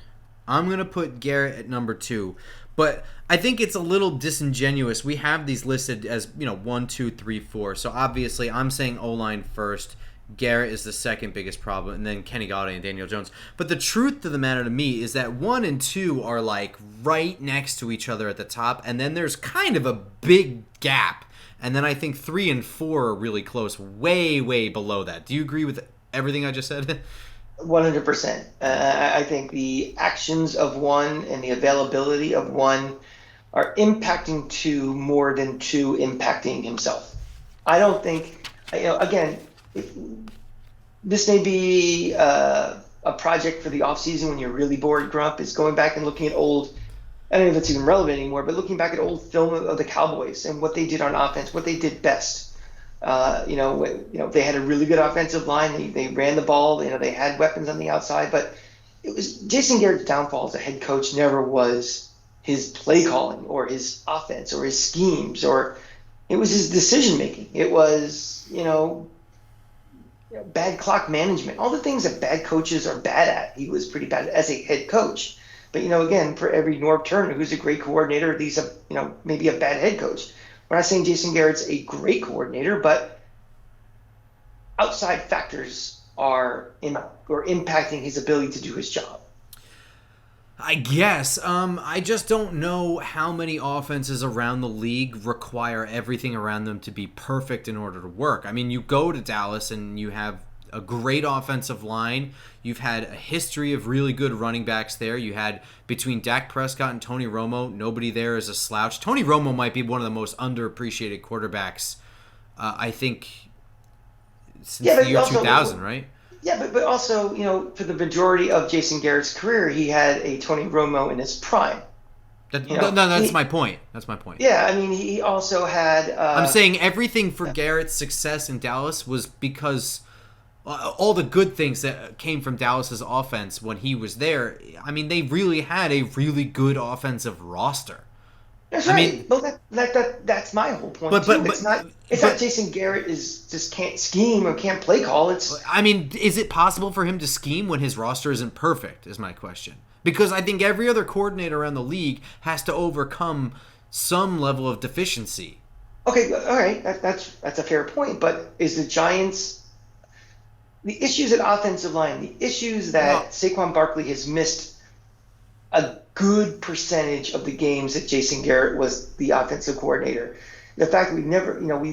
I'm going to put Garrett at number 2. But I think it's a little disingenuous. We have these listed as, 1, 2, 3, 4. So obviously I'm saying O-line first. Garrett is the second biggest problem, and then Kenny Galladay and Daniel Jones. But the truth of the matter to me is that 1 and 2 are like right next to each other at the top, and then there's kind of a big gap. And then I think 3 and 4 are really close, way, way below that. Do you agree with everything I just said? 100%. I think the actions of 1 and the availability of 1 are impacting 2 more than 2 impacting himself. I don't think, again, this may be a project for the offseason when you're really bored, Grump, is going back and looking at old, I don't know if it's even relevant anymore, but looking back at old film of the Cowboys and what they did on offense, what they did best. They had a really good offensive line. They ran the ball. They had weapons on the outside. But it was Jason Garrett's downfall as a head coach never was his play calling or his offense or his schemes, or it was his decision making. It was bad clock management, all the things that bad coaches are bad at. He was pretty bad as a head coach. But again, for every Norv Turner who's a great coordinator, he's maybe a bad head coach. We're not saying Jason Garrett's a great coordinator, but outside factors are impacting his ability to do his job. I guess. I just don't know how many offenses around the league require everything around them to be perfect in order to work. I mean, you go to Dallas and you have a great offensive line. You've had a history of really good running backs there. You had, between Dak Prescott and Tony Romo, nobody there is a slouch. Tony Romo might be one of the most underappreciated quarterbacks, I think, since the year 2000, right? Yeah, but also, for the majority of Jason Garrett's career, he had a Tony Romo in his prime. That's my point. That's my point. Yeah, I mean, he also had... I'm saying everything for Garrett's success in Dallas was because... all the good things that came from Dallas's offense when he was there, I mean, they really had a really good offensive roster. That's right. That's my whole point. It's not Jason Garrett just can't scheme or can't play call. I mean, is it possible for him to scheme when his roster isn't perfect? Is my question. Because I think every other coordinator around the league has to overcome some level of deficiency. Okay, all right, that's a fair point. But is the Giants? The issues at offensive line, the issues that Saquon Barkley has missed a good percentage of the games that Jason Garrett was the offensive coordinator. The fact that we've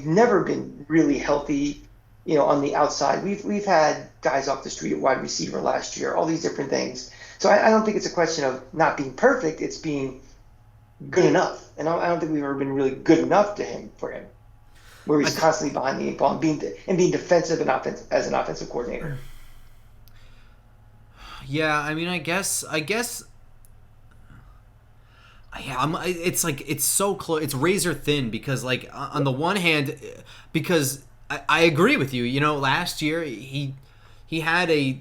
never been really healthy, on the outside. We've had guys off the street at wide receiver last year, all these different things. So I don't think it's a question of not being perfect, it's being good enough. And I don't think we've ever been really good enough for him. Where he's constantly behind the eight ball and being defensive and as an offensive coordinator. Yeah, I mean, I guess. Yeah, it's so close. It's razor thin because, like, on the one hand, because I agree with you. Last year he had a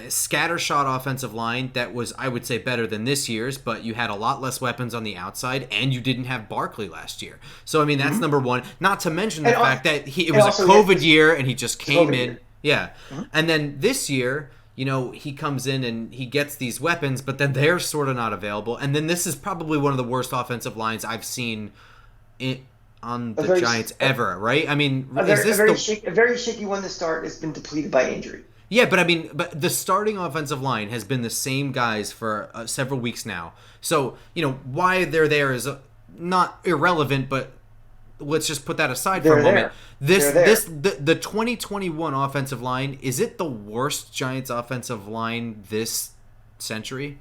scattershot offensive line that was, I would say, better than this year's, but you had a lot less weapons on the outside, and you didn't have Barkley last year. So, I mean, that's number one. Not to mention the fact that it was a COVID year, and he just came in. Yeah. Mm-hmm. And then this year, he comes in and he gets these weapons, but then they're sort of not available. And then this is probably one of the worst offensive lines I've seen on the Giants ever, right? I mean, a very shaky one to start has been depleted by injury. Yeah, but the starting offensive line has been the same guys for several weeks now. So, why they're there is not irrelevant, but let's just put that aside for a moment. The 2021 offensive line, is it the worst Giants offensive line this century?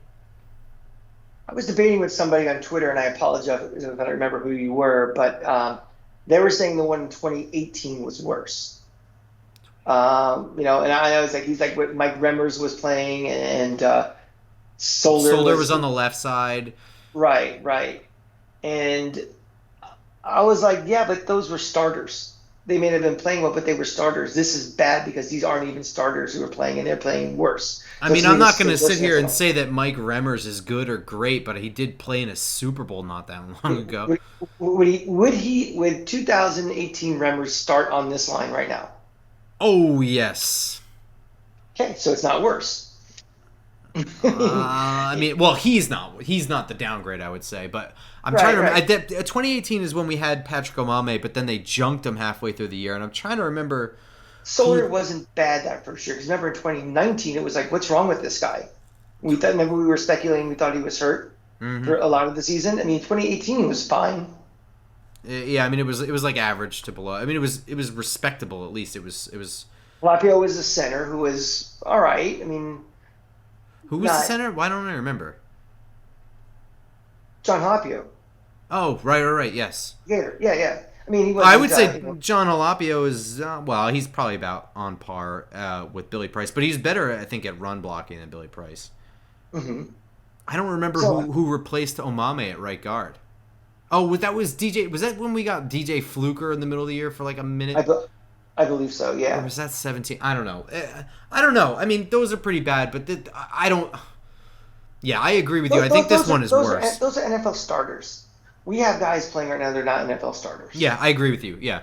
I was debating with somebody on Twitter, and I apologize if I don't remember who you were, but they were saying the one in 2018 was worse. And I was like, he's like what Mike Remmers was playing, and Solder was on the left side. Right. And I was like, yeah, but those were starters. They may have been playing well, but they were starters. This is bad because these aren't even starters who are playing, and they're playing worse. I mean, I'm not going to sit here and say that Mike Remmers is good or great, but he did play in a Super Bowl not that long ago. Would 2018 Remmers start on this line right now? Oh, yes. Okay, so it's not worse. I mean, well, he's not the downgrade, I would say, but I'm trying Right, to right. remember. 2018 is when we had Patrick Omame, but then they junked him halfway through the year, and I'm trying to remember Solar who. wasn't bad that first year because remember in 2019 it was like, what's wrong with this guy? We thought, remember we were speculating, we thought he was hurt Mm-hmm. for a lot of the season. I mean, 2018 was fine. Yeah, I mean, it was like average to below. I mean, it was respectable at least. It was. Lapio was the center who was all right. I mean, Who was the not center? Why don't I remember? John Lapio. Oh, right. Yes. Gator. Yeah, yeah. I mean, he I wasn't. would say John Halapio is well, he's probably about on par with Billy Price, but he's better, I think, at run blocking than Billy Price. hmm I don't remember So who replaced Omame at right guard. Oh, that was DJ. Was that when we got DJ Fluker in the middle of the year for like a I, minute, be- I believe so. or Yeah. was that 17? I don't know. I don't know. I mean, those are pretty bad, but I don't. Yeah, I agree with you. I think this one is worse. Those are NFL starters. We have guys playing right now. They're not NFL starters. Yeah, I agree with you. Yeah.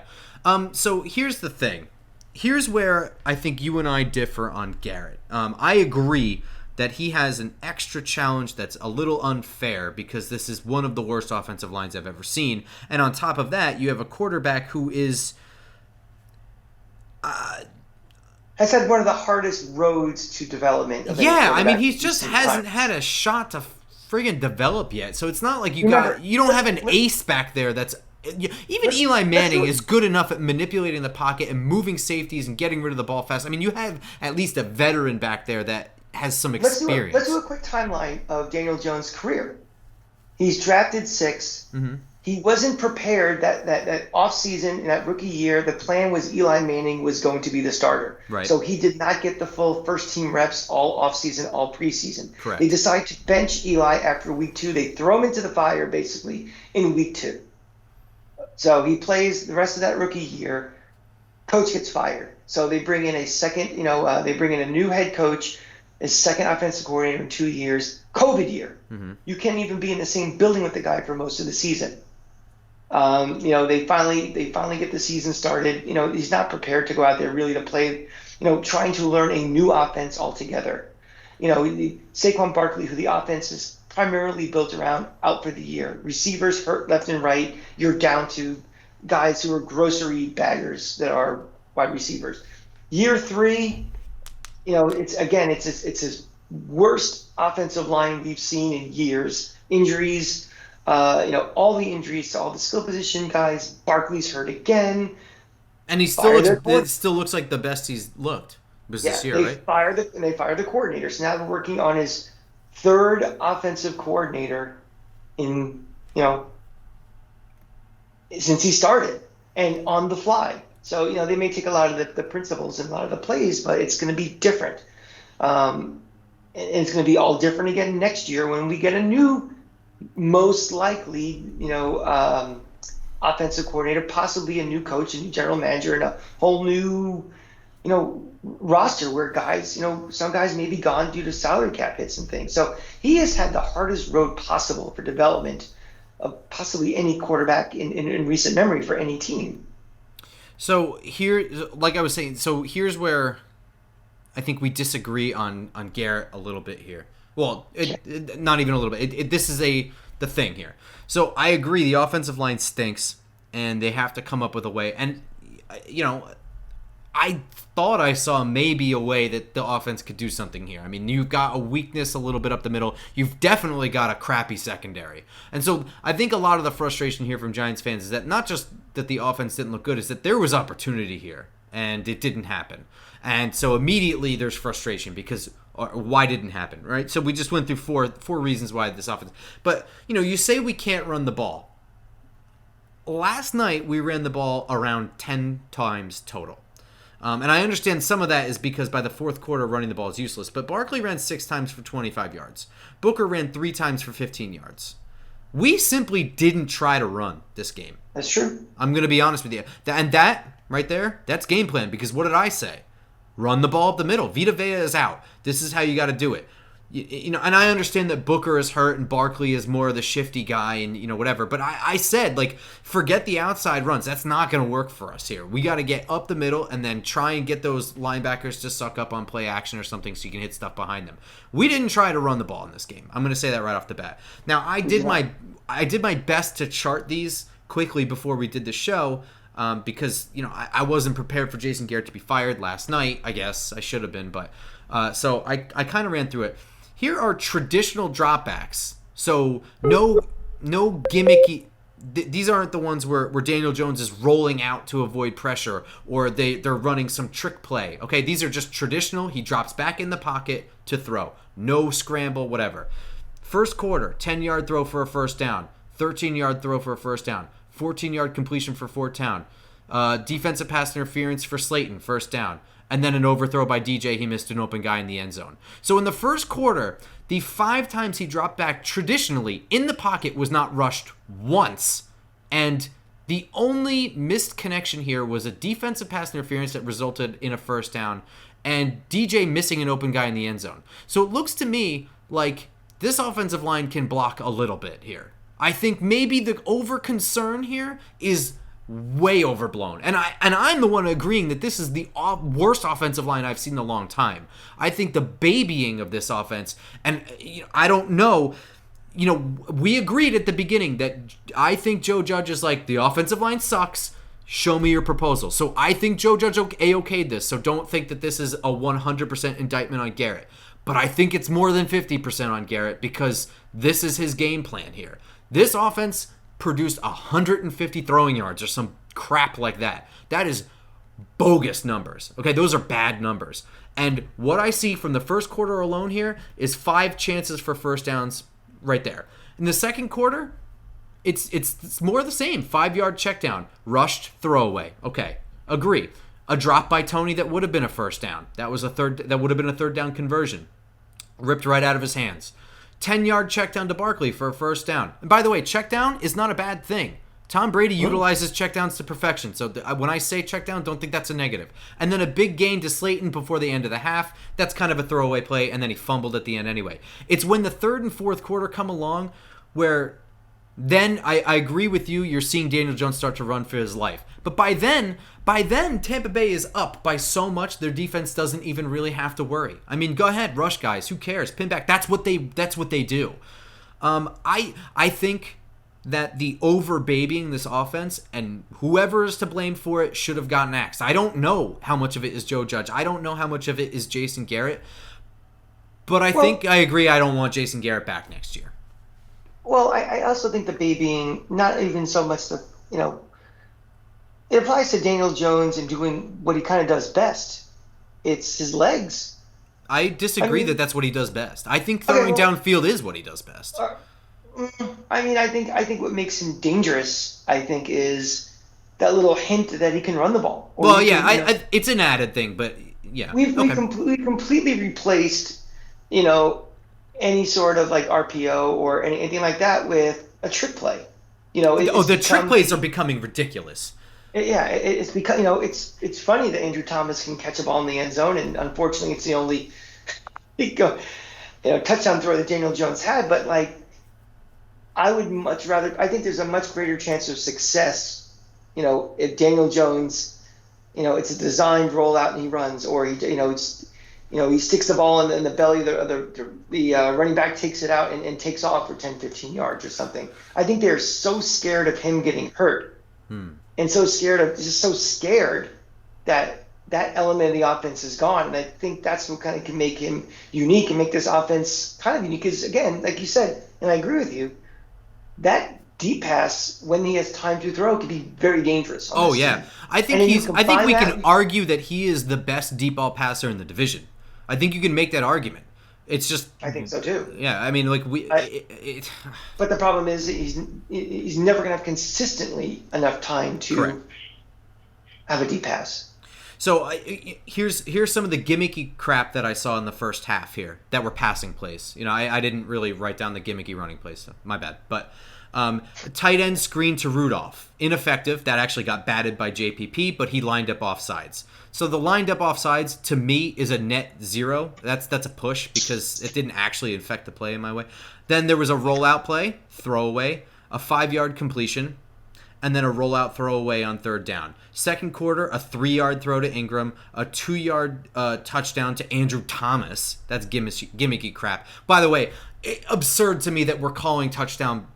So here's the thing. Here's where I think you and I differ on Garrett. I agree that he has an extra challenge that's a little unfair because this is one of the worst offensive lines I've ever seen. And on top of that, you have a quarterback who is. Has had one of the hardest roads to development. Of any Yeah, I mean, quarterback he in just recent hasn't times. had a shot to friggin' develop yet. So it's not like Remember, you don't have an let- ace back there that's. Even let's Eli let's Manning do is good enough at manipulating the pocket and moving safeties and getting rid of the ball fast. I mean, you have at least a veteran back there that has some experience. let's do a quick timeline of Daniel Jones' career. He's drafted 6. Mm-hmm. He wasn't prepared that off season in that rookie year. The plan was Eli Manning was going to be the starter. Right. So he did not get the full first team reps all off season, all preseason. Correct. They decide to bench Eli after week 2. They throw him into the fire basically in week 2. So he plays the rest of that rookie year. Coach gets fired. So they bring in a second, they bring in a new head coach, a second offensive coordinator in 2 years. COVID year. Mm-hmm. You can't even be in the same building with the guy for most of the season. They finally get the season started. He's not prepared to go out there really to play. Trying to learn a new offense altogether. Saquon Barkley, who the offense is primarily built around, out for the year. Receivers hurt left and right. You're down to guys who are grocery baggers that are wide receivers. Year 3, it's his worst offensive line we've seen in years. Injuries, all the injuries to all the skill position guys. Barkley's hurt again. And he it still looks like the best he's looked this year, right? They fired the coordinator. So now they're working on his 3rd offensive coordinator in since he started and on the fly. So they may take a lot of the principles and a lot of the plays, but it's going to be different. And it's going to be all different again next year when we get a new, most likely, offensive coordinator, possibly a new coach, a new general manager, and a whole new, roster where guys, some guys may be gone due to salary cap hits and things. So he has had the hardest road possible for development of possibly any quarterback in recent memory for any team. So here, like I was saying, here's where I think we disagree on Garrett a little bit here. Well, not even a little bit. This is the thing here. So I agree, the offensive line stinks, and they have to come up with a way. And I thought I saw maybe a way that the offense could do something here. I mean, you've got a weakness a little bit up the middle. You've definitely got a crappy secondary. And so I think a lot of the frustration here from Giants fans is that not just that the offense didn't look good, is that there was opportunity here, and it didn't happen. And so immediately there's frustration because why didn't happen, right? So we just went through four reasons why this offense. But, you say we can't run the ball. Last night we ran the ball around 10 times total. And I understand some of that is because by the fourth quarter, running the ball is useless. But Barkley ran 6 times for 25 yards. Booker ran 3 times for 15 yards. We simply didn't try to run this game. That's true. I'm going to be honest with you. And that right there, that's game plan. Because what did I say? Run the ball up the middle. Vita Vea is out. This is how you got to do it. and I understand that Booker is hurt and Barkley is more of the shifty guy and, whatever. But I said, like, forget the outside runs. That's not going to work for us here. We got to get up the middle and then try and get those linebackers to suck up on play action or something so you can hit stuff behind them. We didn't try to run the ball in this game. I'm going to say that right off the bat. Now, I did my best to chart these quickly before we did the show. Because, I wasn't prepared for Jason Garrett to be fired last night. I guess I should have been, but so I kind of ran through it. Here are traditional dropbacks. So no gimmicky. These aren't the ones where Daniel Jones is rolling out to avoid pressure or they're running some trick play. Okay, these are just traditional. He drops back in the pocket to throw. No scramble, whatever. First quarter, 10-yard throw for a first down. 13-yard throw for a first down. 14-yard completion for fourth down. Defensive pass interference for Slayton, first down. And then an overthrow by DJ. He missed an open guy in the end zone. So in the first quarter, the 5 times he dropped back traditionally in the pocket was not rushed once. And the only missed connection here was a defensive pass interference that resulted in a first down and DJ missing an open guy in the end zone. So it looks to me like this offensive line can block a little bit here. I think maybe the over concern here is way overblown. And I'm the one agreeing that this is the worst offensive line I've seen in a long time. I think the babying of this offense, and I don't know, we agreed at the beginning that I think Joe Judge is like, the offensive line sucks, show me your proposal. So I think Joe Judge A-okayed this, so don't think that this is a 100% indictment on Garrett. But I think it's more than 50% on Garrett because this is his game plan here. This offense produced 150 throwing yards or some crap like that. That is bogus numbers. Okay, those are bad numbers. And what I see from the first quarter alone here is 5 chances for first downs right there. In the second quarter, it's more of the same. 5-yard check down, rushed throwaway. Okay, agree. A drop by Tony that would have been a first down. That would have been a third down conversion. Ripped right out of his hands. 10-yard check down to Barkley for a first down. And by the way, check down is not a bad thing. Tom Brady utilizes checkdowns to perfection. So when I say check down, don't think that's a negative. And then a big gain to Slayton before the end of the half. That's kind of a throwaway play, and then he fumbled at the end anyway. It's when the third and fourth quarter come along where then I agree with you. You're seeing Daniel Jones start to run for his life. But by then, Tampa Bay is up by so much their defense doesn't even really have to worry. I mean, go ahead, rush guys. Who cares? Pin back. That's what they do. I think that the over-babying this offense and whoever is to blame for it should have gotten axed. I don't know how much of it is Joe Judge. I don't know how much of it is Jason Garrett. But I think I agree I don't want Jason Garrett back next year. Well, I also think the babying, not even so much the, it applies to Daniel Jones and doing what he kind of does best. It's his legs. I disagree that that's what he does best. I think throwing downfield is what he does best. I think what makes him dangerous, is that little hint that he can run the ball. It's an added thing, but yeah. We've completely replaced, any sort of like RPO or anything like that with a trick play. The trick plays are becoming ridiculous. It's because it's funny that Andrew Thomas can catch a ball in the end zone, and unfortunately, it's the only touchdown throw that Daniel Jones had. But I would much rather. I think there's a much greater chance of success. If Daniel Jones, it's a designed rollout and he runs, or he sticks the ball in the belly of the running back, takes it out and takes off for 10, 15 yards or something. I think they're so scared of him getting hurt and so scared that element of the offense is gone. And I think that's what kind of can make him unique and make this offense kind of unique. Because, again, like you said, and I agree with you, that deep pass when he has time to throw can be very dangerous. Oh, yeah. Team. I think we can argue that he is the best deep ball passer in the division. I think you can make that argument. It's just I think so too. Yeah, I mean, but the problem is he's never going to have consistently enough time to have a deep pass. So here's some of the gimmicky crap that I saw in the first half here that were passing plays. I didn't really write down the gimmicky running plays, so my bad. But tight end screen to Rudolph, ineffective. That actually got batted by JPP, but he lined up offsides. So the lined up offsides to me is a net 0. That's a push because it didn't actually affect the play in my way. Then there was a rollout play, throwaway, a 5-yard completion, and then a rollout throwaway on third down. Second quarter, a 3-yard throw to Ingram, a 2-yard touchdown to Andrew Thomas. That's gimmicky crap. By the way, absurd to me that we're calling touchdown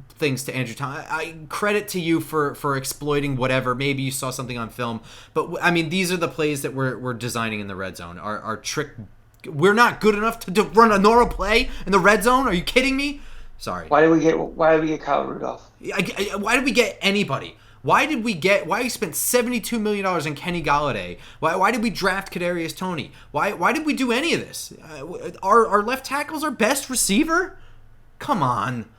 things to Andrew Thomas. I credit to you for exploiting whatever. Maybe you saw something on film. But, I mean, these are the plays that we're designing in the red zone. Our trick... We're not good enough to run a normal play in the red zone? Are you kidding me? Sorry. Why did we get Kyle Rudolph? Why did we get anybody? Why we spent $72 million in Kenny Golladay? Why did we draft Kadarius Toney? Why did we do any of this? Our left tackle's our best receiver? Come on.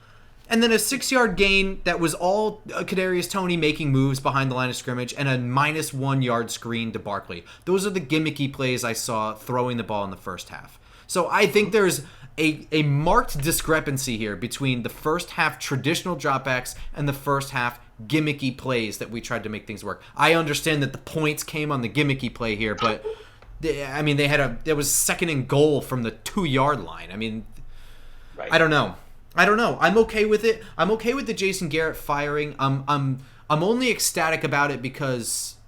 And then a 6-yard gain that was all Kadarius Toney making moves behind the line of scrimmage and a minus 1-yard screen to Barkley. Those are the gimmicky plays I saw throwing the ball in the first half. So I think there's a marked discrepancy here between the first half traditional dropbacks and the first half gimmicky plays that we tried to make things work. I understand that the points came on the gimmicky play here, but there was second and goal from the 2-yard line. I mean, right. I don't know. I'm okay with it. I'm okay with the Jason Garrett firing. I'm only ecstatic about it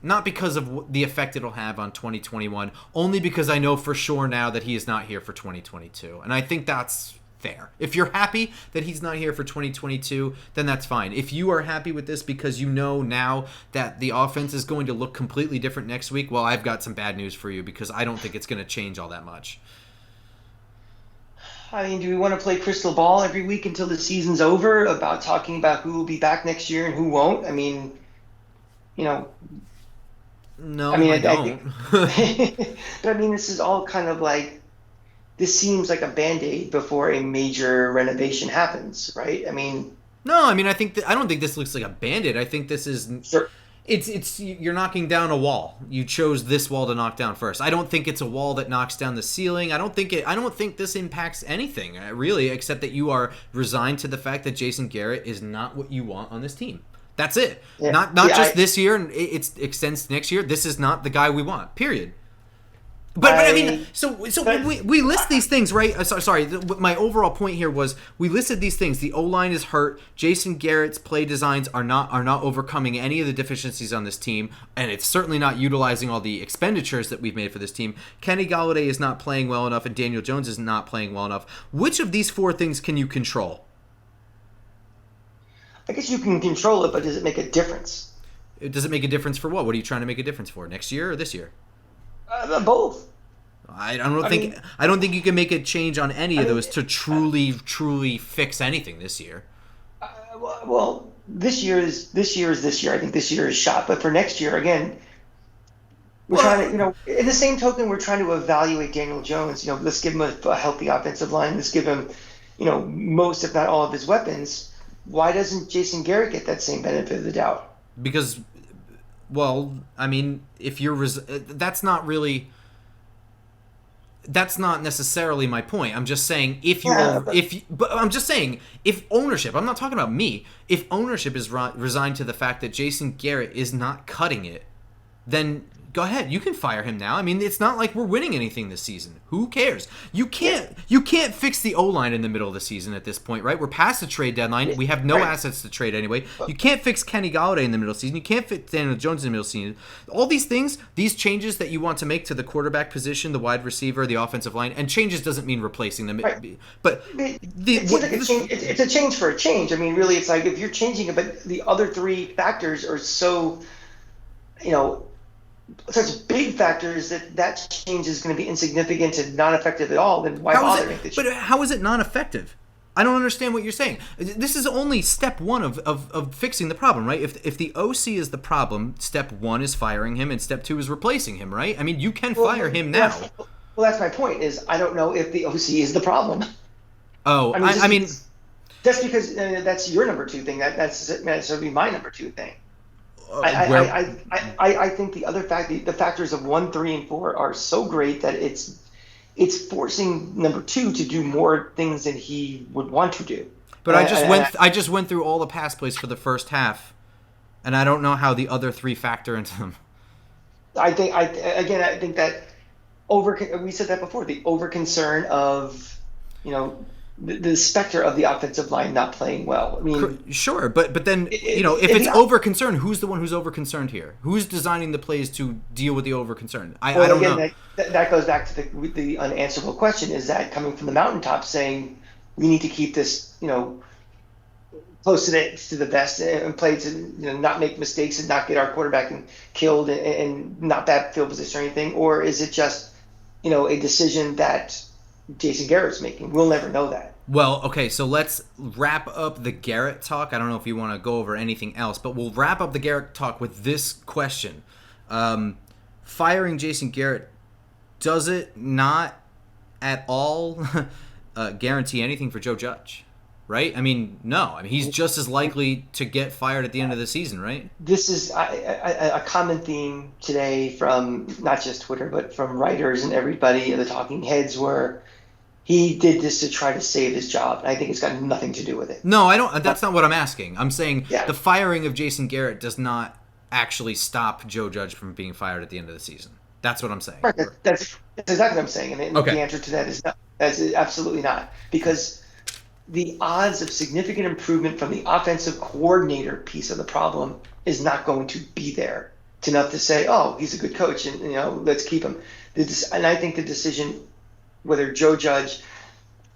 not because of the effect it'll have on 2021, only because I know for sure now that he is not here for 2022. And I think that's fair. If you're happy that he's not here for 2022, then that's fine. If you are happy with this because you know now that the offense is going to look completely different next week, well, I've got some bad news for you because I don't think it's going to change all that much. I mean, do we want to play crystal ball every week until the season's over about talking about who will be back next year and who won't? I mean, No, I don't. But I mean, this is all kind of like, this seems like a Band-Aid before a major renovation happens, right? I mean... No, I mean, I don't think this looks like a Band-Aid. I think this is... Sure. It's you're knocking down a wall. You chose this wall to knock down first. I don't think it's a wall that knocks down the ceiling. I don't think this impacts anything really, except that you are resigned to the fact that Jason Garrett is not what you want on this team. That's it. Yeah. Not just this year, and it extends to next year. This is not the guy we want. Period. But I mean, so we list these things, right? Sorry, my overall point here was we listed these things. The O-line is hurt. Jason Garrett's play designs are not overcoming any of the deficiencies on this team, and it's certainly not utilizing all the expenditures that we've made for this team. Kenny Golladay is not playing well enough, and Daniel Jones is not playing well enough. Which of these 4 things can you control? I guess you can control it, but does it make a difference? Does it make a difference for what? What are you trying to make a difference for? Next year or this year? Both. I don't think you can make a change on any of those to truly fix anything this year. Well, this year is this year. I think this year is shot, but for next year, again, we're trying to, in the same token, we're trying to evaluate Daniel Jones. Let's give him a healthy offensive line. Let's give him, most, if not all, of his weapons. Why doesn't Jason Garrett get that same benefit of the doubt? Because, well, I mean, if you're that's not necessarily my point. I'm just saying if ownership, I'm not talking about me. If ownership is resigned to the fact that Jason Garrett is not cutting it, then go ahead. You can fire him now. I mean, it's not like we're winning anything this season. Who cares? You can't fix the O-line in the middle of the season at this point, right? We're past the trade deadline. We have no assets to trade anyway. You can't fix Kenny Golladay in the middle of the season. You can't fix Daniel Jones in the middle of the season. All these things, these changes that you want to make to the quarterback position, the wide receiver, the offensive line, and changes doesn't mean replacing them. Right. But it's a change for a change. I mean, really, it's like if you're changing it, but the other 3 factors are so, such big factors that change is going to be insignificant and non-effective at all, then why bother making the change? But how is it non-effective? I don't understand what you're saying. This is only step 1 of fixing the problem, right? If the OC is the problem, step 1 is firing him, and step 2 is replacing him, right? I mean, you can fire him now. That's my point, is I don't know if the OC is the problem. Oh, I mean... That's because that's your number 2 thing. That's necessarily my number 2 thing. where I think the other the factors of 1, 3, and 4 are so great that it's forcing number 2 to do more things than he would want to do. But I just went through all the pass plays for the first half, and I don't know how the other 3 factor into them. I think that we said that before, the over concern of, the specter of the offensive line not playing well. I mean, sure, but then if it's over concern, who's the one who's over concerned here? Who's designing the plays to deal with the over concern? I don't know. That goes back to the unanswerable question: is that coming from the mountaintop, saying we need to keep this, close to the vest and play to not make mistakes and not get our quarterback killed and not bad field position or anything, or is it just a decision that Jason Garrett's making? We'll never know that. Well, okay, so let's wrap up the Garrett talk. I don't know if you want to go over anything else, but we'll wrap up the Garrett talk with this question. Firing Jason Garrett, does it not at all guarantee anything for Joe Judge? Right? I mean, no. I mean, he's just as likely to get fired at the end of the season, right? This is a common theme today from not just Twitter, but from writers and everybody, the talking heads, where he did this to try to save his job. And I think it's got nothing to do with it. No, I don't. That's not what I'm asking. I'm saying the firing of Jason Garrett does not actually stop Joe Judge from being fired at the end of the season. That's what I'm saying. Right, that's exactly what I'm saying. And the answer to that is no. That's absolutely not. Because the odds of significant improvement from the offensive coordinator piece of the problem is not going to be there enough to say, oh, he's a good coach and let's keep him. And I think the decision, whether Joe Judge,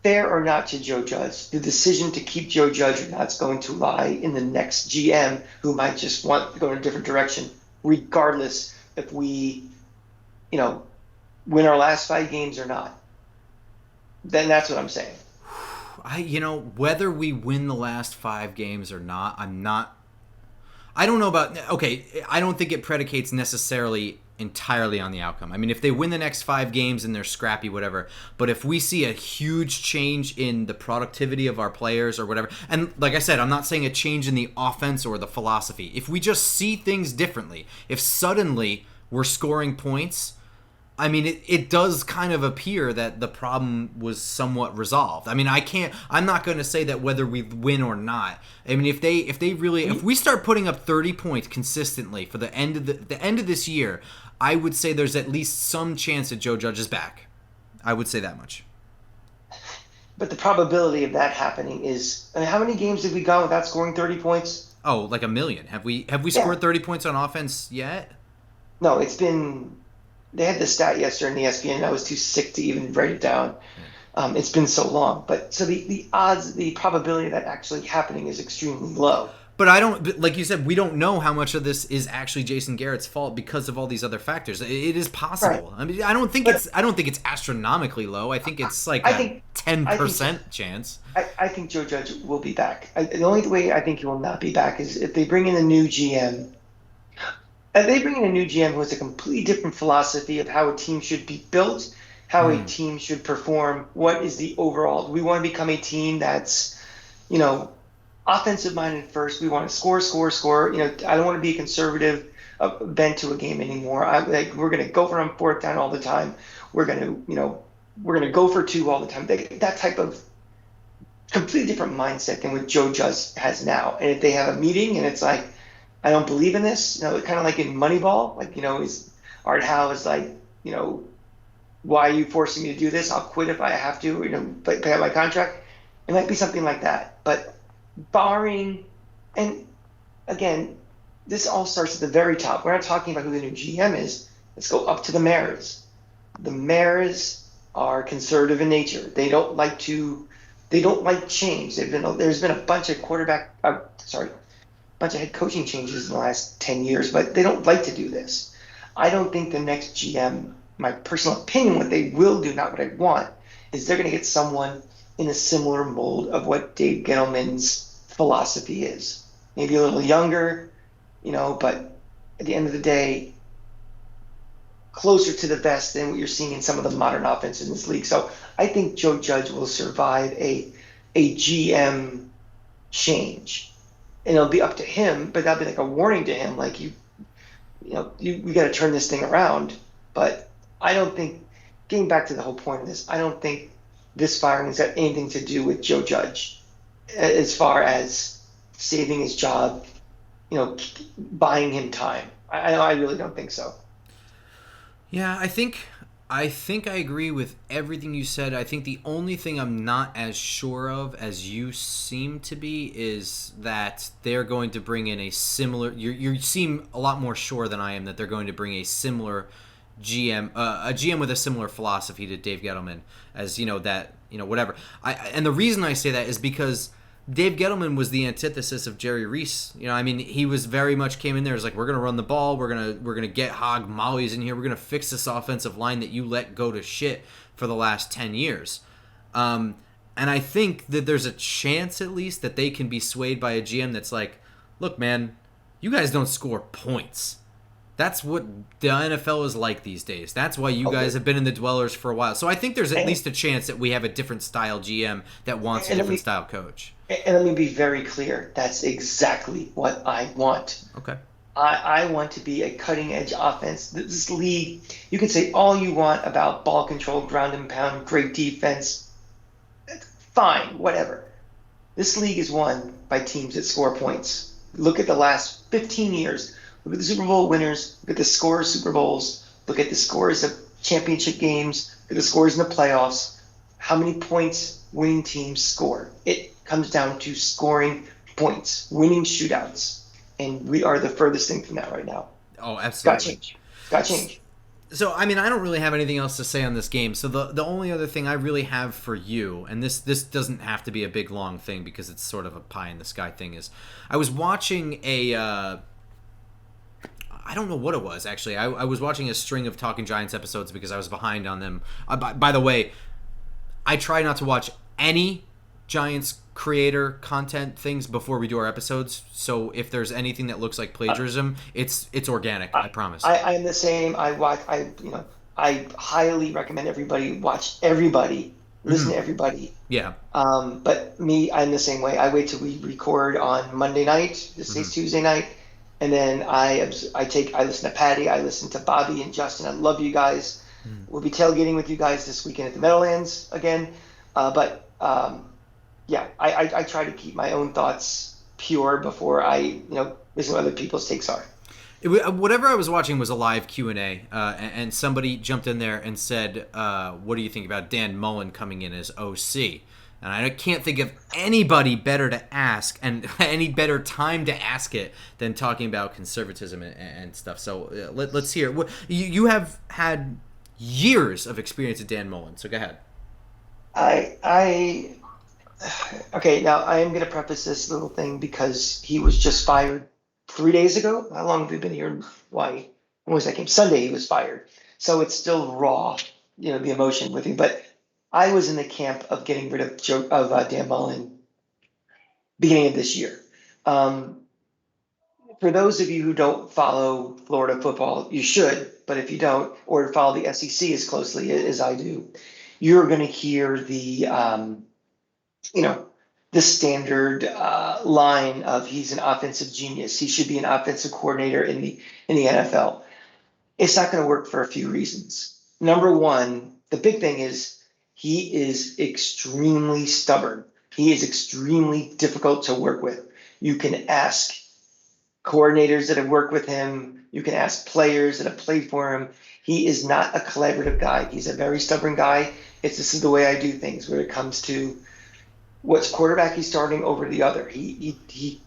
fair or not to Joe Judge, the decision to keep Joe Judge or not is going to lie in the next GM, who might just want to go in a different direction, regardless if we, win our last 5 games or not. Then that's what I'm saying. Whether we win the last 5 games or not, I don't know about, I don't think it predicates necessarily entirely on the outcome. I mean, if they win the next 5 games and they're scrappy, whatever, but if we see a huge change in the productivity of our players or whatever, and like I said, I'm not saying a change in the offense or the philosophy. If we just see things differently, if suddenly we're scoring points, I mean, it does kind of appear that the problem was somewhat resolved. I mean, I'm not going to say that whether we win or not. I mean, if we start putting up 30 points consistently for the end of this year, I would say there's at least some chance that Joe Judge is back. I would say that much. But the probability of that happening is, how many games have we gone without scoring 30 points? Oh, like a million. Have we scored 30 points on offense yet? No, it's been. They had the stat yesterday in the ESPN, and I was too sick to even write it down. It's been so long. But so the odds, the probability of that actually happening is extremely low. But like you said, we don't know how much of this is actually Jason Garrett's fault because of all these other factors. It is possible. Right. I mean, I don't think it's astronomically low. I think it's like a 10% chance. I think Joe Judge will be back. The only way I think he will not be back is if they bring in a new GM. They bring in a new GM who has a completely different philosophy of how a team should be built, how a team should perform. What is the overall? We want to become a team that's, offensive minded first. We want to score. I don't want to be a conservative bent to a game anymore. We're going to go for on 4th down all the time. We're going to go for 2 all the time. That type of completely different mindset than what Joe Judge has now. And if they have a meeting and it's like, I don't believe in this, kind of like in Moneyball, is Art Howe is like, why are you forcing me to do this? I'll quit if I have to, pay out my contract. It might be something like that. But barring, and again, this all starts at the very top. We're not talking about who the new GM is. Let's go up to the mayors. The mayors are conservative in nature. They don't like change. There's been a bunch of bunch of head coaching changes in the last 10 years, but they don't like to do this. I don't think the next GM, my personal opinion, what they will do, not what I want, is they're going to get someone in a similar mold of what Dave Gettleman's philosophy is. Maybe a little younger, but at the end of the day, closer to the vest than what you're seeing in some of the modern offenses in this league. So I think Joe Judge will survive a GM change. and it'll be up to him, but that'll be like a warning to him, like we got to turn this thing around. But I don't think, getting back to the whole point of this, I don't think this firing has got anything to do with Joe Judge as far as saving his job, buying him time. I really don't think so. Yeah, I think I agree with everything you said. I think the only thing I'm not as sure of as you seem to be is that they're going to bring in a similar. You seem a lot more sure than I am that they're going to bring a similar GM, a GM with a similar philosophy to Dave Gettleman, as whatever. And the reason I say that is because Dave Gettleman was the antithesis of Jerry Reese. He was very much came in there as like, we're gonna run the ball, we're gonna get Hog Mollies in here, we're gonna fix this offensive line that you let go to shit for the last 10 years. And I think that there's a chance at least that they can be swayed by a GM that's like, look, man, you guys don't score points. That's what the NFL is like these days. That's why you guys have been in the dwellers for a while. So I think there's at least a chance that we have a different style GM that wants a different style coach. And let me be very clear. That's exactly what I want. Okay. I want to be a cutting-edge offense. This league, you can say all you want about ball control, ground and pound, great defense. Fine, whatever. This league is won by teams that score points. Look at the last 15 years. Look at the Super Bowl winners. Look at the scores of Super Bowls. Look at the scores of championship games. Look at the scores in the playoffs. How many points winning teams score? It comes down to scoring points, winning shootouts. And we are the furthest thing from that right now. Oh, absolutely. Got to change. So, I don't really have anything else to say on this game. So the only other thing I really have for you, and this doesn't have to be a big, long thing because it's sort of a pie-in-the-sky thing, is I was watching I don't know what it was, actually. I was watching a string of Talking Giants episodes because I was behind on them. By the way, I try not to watch any Giants creator content things before we do our episodes. So if there's anything that looks like plagiarism, it's organic. I promise. I am the same. I highly recommend everybody watch everybody, listen to everybody. Yeah. But me, I'm the same way. I wait till we record on Monday night. This is Tuesday night. And then I listen to Patty, I listen to Bobby and Justin. I love you guys. We'll be tailgating with you guys this weekend at the Meadowlands again. I try to keep my own thoughts pure before I listen to what other people's takes are. Whatever I was watching was a live Q&A, and somebody jumped in there and said, what do you think about Dan Mullen coming in as OC? And I can't think of anybody better to ask and any better time to ask it than talking about conservatism and stuff. So let's hear. You have had years of experience with Dan Mullen, so go ahead. Okay, now I am going to preface this little thing because he was just fired 3 days ago. How long have we been here? Why? When was that game? Sunday he was fired. So it's still raw, the emotion with him. But I was in the camp of getting rid of Dan Mullen beginning of this year. For those of you who don't follow Florida football, you should, but if you don't, or follow the SEC as closely as I do, you're going to hear the standard line of he's an offensive genius. He should be an offensive coordinator in the NFL. It's not going to work for a few reasons. Number one, the big thing is he is extremely stubborn. He is extremely difficult to work with. You can ask coordinators that have worked with him. You can ask players that have played for him. He is not a collaborative guy. He's a very stubborn guy. This is the way I do things when it comes to what's quarterback he's starting over the other. He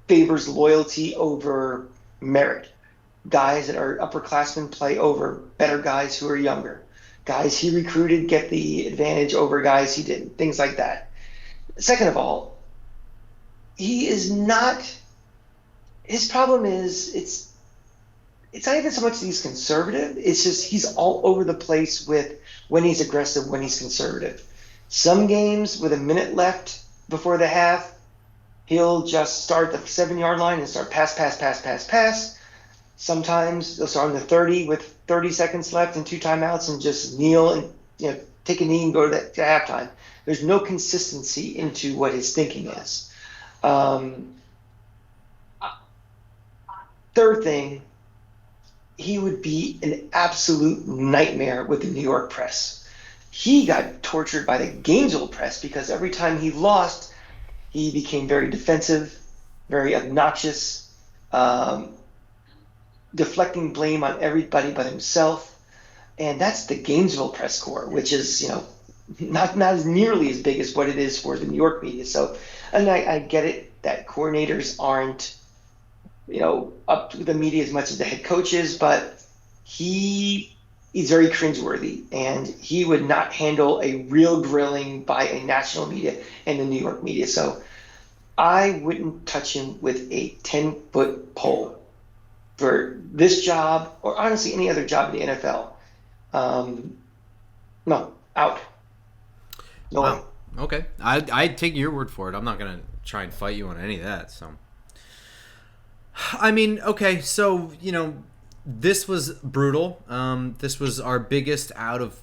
favors loyalty over merit. Guys that are upperclassmen play over better guys who are younger. Guys he recruited get the advantage over guys he didn't. Things like that. Second of all, he is not. His problem is it's not even so much that he's conservative. It's just he's all over the place with when he's aggressive, when he's conservative. Some games with a minute left before the half, he'll just start the 7-yard line and start pass. Sometimes they'll start on the 30 with 30 seconds left and 2 timeouts and just kneel and take a knee and go to halftime. There's no consistency into what his thinking is. Third thing, he would be an absolute nightmare with the New York press. He got tortured by the Gainesville press because every time he lost, he became very defensive, very obnoxious, deflecting blame on everybody but himself. And that's the Gainesville press corps, which is, not as nearly as big as what it is for the New York media. So, and I get it that coordinators aren't, up to the media as much as the head coach is, but he's very cringeworthy, and he would not handle a real grilling by a national media and the New York media. So I wouldn't touch him with a 10-foot pole for this job, or honestly any other job in the NFL. No, out. No way. Wow. Okay. I'd take your word for it. I'm not going to try and fight you on any of that. So, I mean, okay. So, this was brutal. This was our biggest out of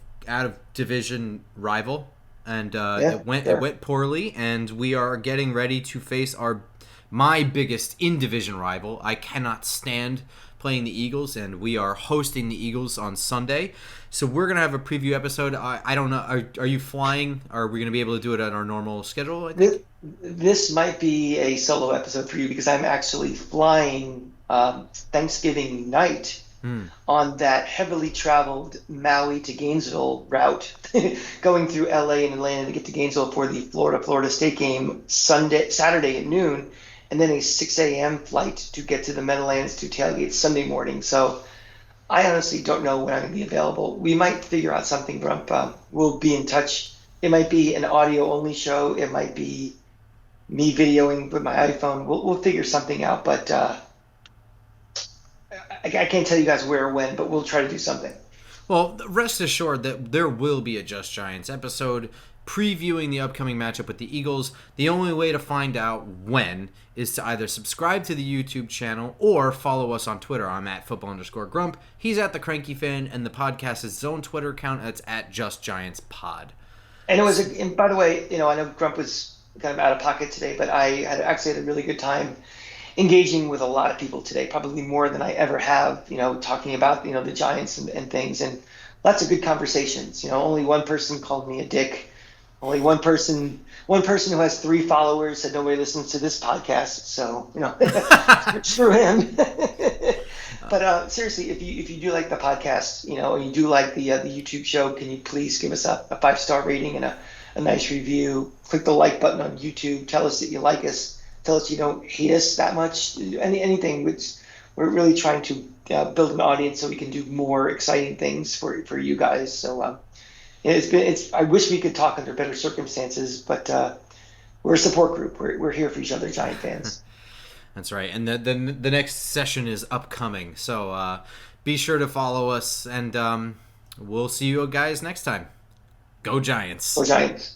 division rival, and it went poorly. And we are getting ready to face my biggest in division rival. I cannot stand playing the Eagles, and we are hosting the Eagles on Sunday. So we're going to have a preview episode. I don't know. Are you flying? Are we going to be able to do it at our normal schedule, I think? This might be a solo episode for you because I'm actually flying Thanksgiving night on that heavily traveled Maui to Gainesville route, going through LA and Atlanta to get to Gainesville for the Florida State game Saturday at noon, and then a 6 a.m. flight to get to the Meadowlands to tailgate Sunday morning. So I honestly don't know when I'm going to be available. We might figure out something, Grump. We'll be in touch. It might be an audio-only show. It might be me videoing with my iPhone. We'll figure something out, but I can't tell you guys where or when, but we'll try to do something. Well, rest assured that there will be a Just Giants episode previewing the upcoming matchup with the Eagles. The only way to find out when is to either subscribe to the YouTube channel or follow us on Twitter. I'm at @football_grump. He's at the Cranky Fan, and the podcast is his own Twitter account. It's at JustGiantsPod. And and by the way, I know Grump was kind of out of pocket today, but I actually had a really good time engaging with a lot of people today, probably more than I ever have, talking about, the Giants and things, and lots of good conversations. Only one person called me a dick. Only one person who has 3 followers said nobody listens to this podcast. So, screw him. But seriously, if you do like the podcast, and you do like the YouTube show, can you please give us a 5-star rating and a nice review? Click the like button on YouTube. Tell us that you like us. Tell us you don't hate us that much. Anything. Which we're really trying to build an audience so we can do more exciting things for you guys. So I wish we could talk under better circumstances, but we're a support group. We're here for each other, Giant fans. That's right. And the next session is upcoming. So be sure to follow us, and we'll see you guys next time. Go Giants. Go Giants.